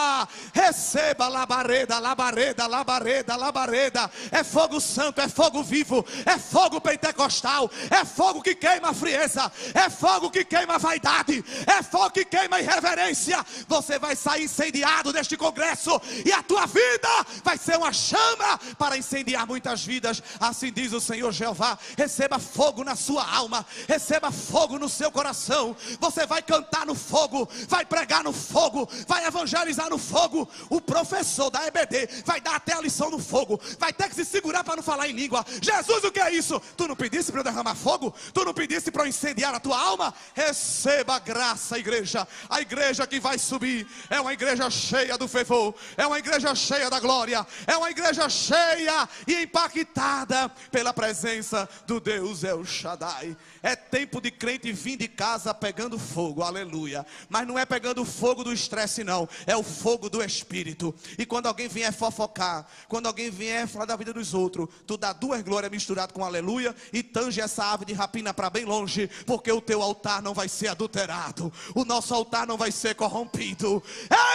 Receba labareda, labareda, labareda, labareda. É fogo santo, é fogo vivo, é fogo pentecostal, é fogo que queima a frieza, é fogo que queima a vaidade, é fogo que queima a irreverência. Você vai sair incendiado deste congresso e a tua vida vai ser uma chama para incendiar muitas vidas. Assim diz o Senhor Jeová. Receba fogo na sua alma, receba fogo no seu coração. Você vai cantar no fogo, vai pregar no fogo, vai evangelizar no fogo. O professor da EBD vai dar até a lição no fogo, vai ter que se segurar para não falar em língua. Jesus, o que é isso? Tu não pedisse para eu derramar fogo? Tu não pedisse para eu incendiar a tua alma? Receba a graça, igreja. A igreja que vai subir é uma igreja cheia do fervor, é uma igreja cheia da glória, é uma igreja cheia e impactada pela presença do Deus El Shaddai. É tempo de crente vir de casa pegando fogo, aleluia. Mas não é pegando fogo do estresse não, é o fogo do Espírito. E quando alguém vier fofocar, quando alguém vier falar da vida dos outros, tu dá duas glórias misturadas com aleluia e tange essa ave de rapina para bem longe, porque o teu altar não vai ser adulterado, o nosso altar não vai ser corrompido.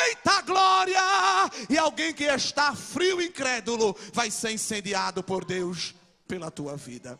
Eita glória! E alguém que está frio e incrédulo vai ser incendiado por Deus pela tua vida.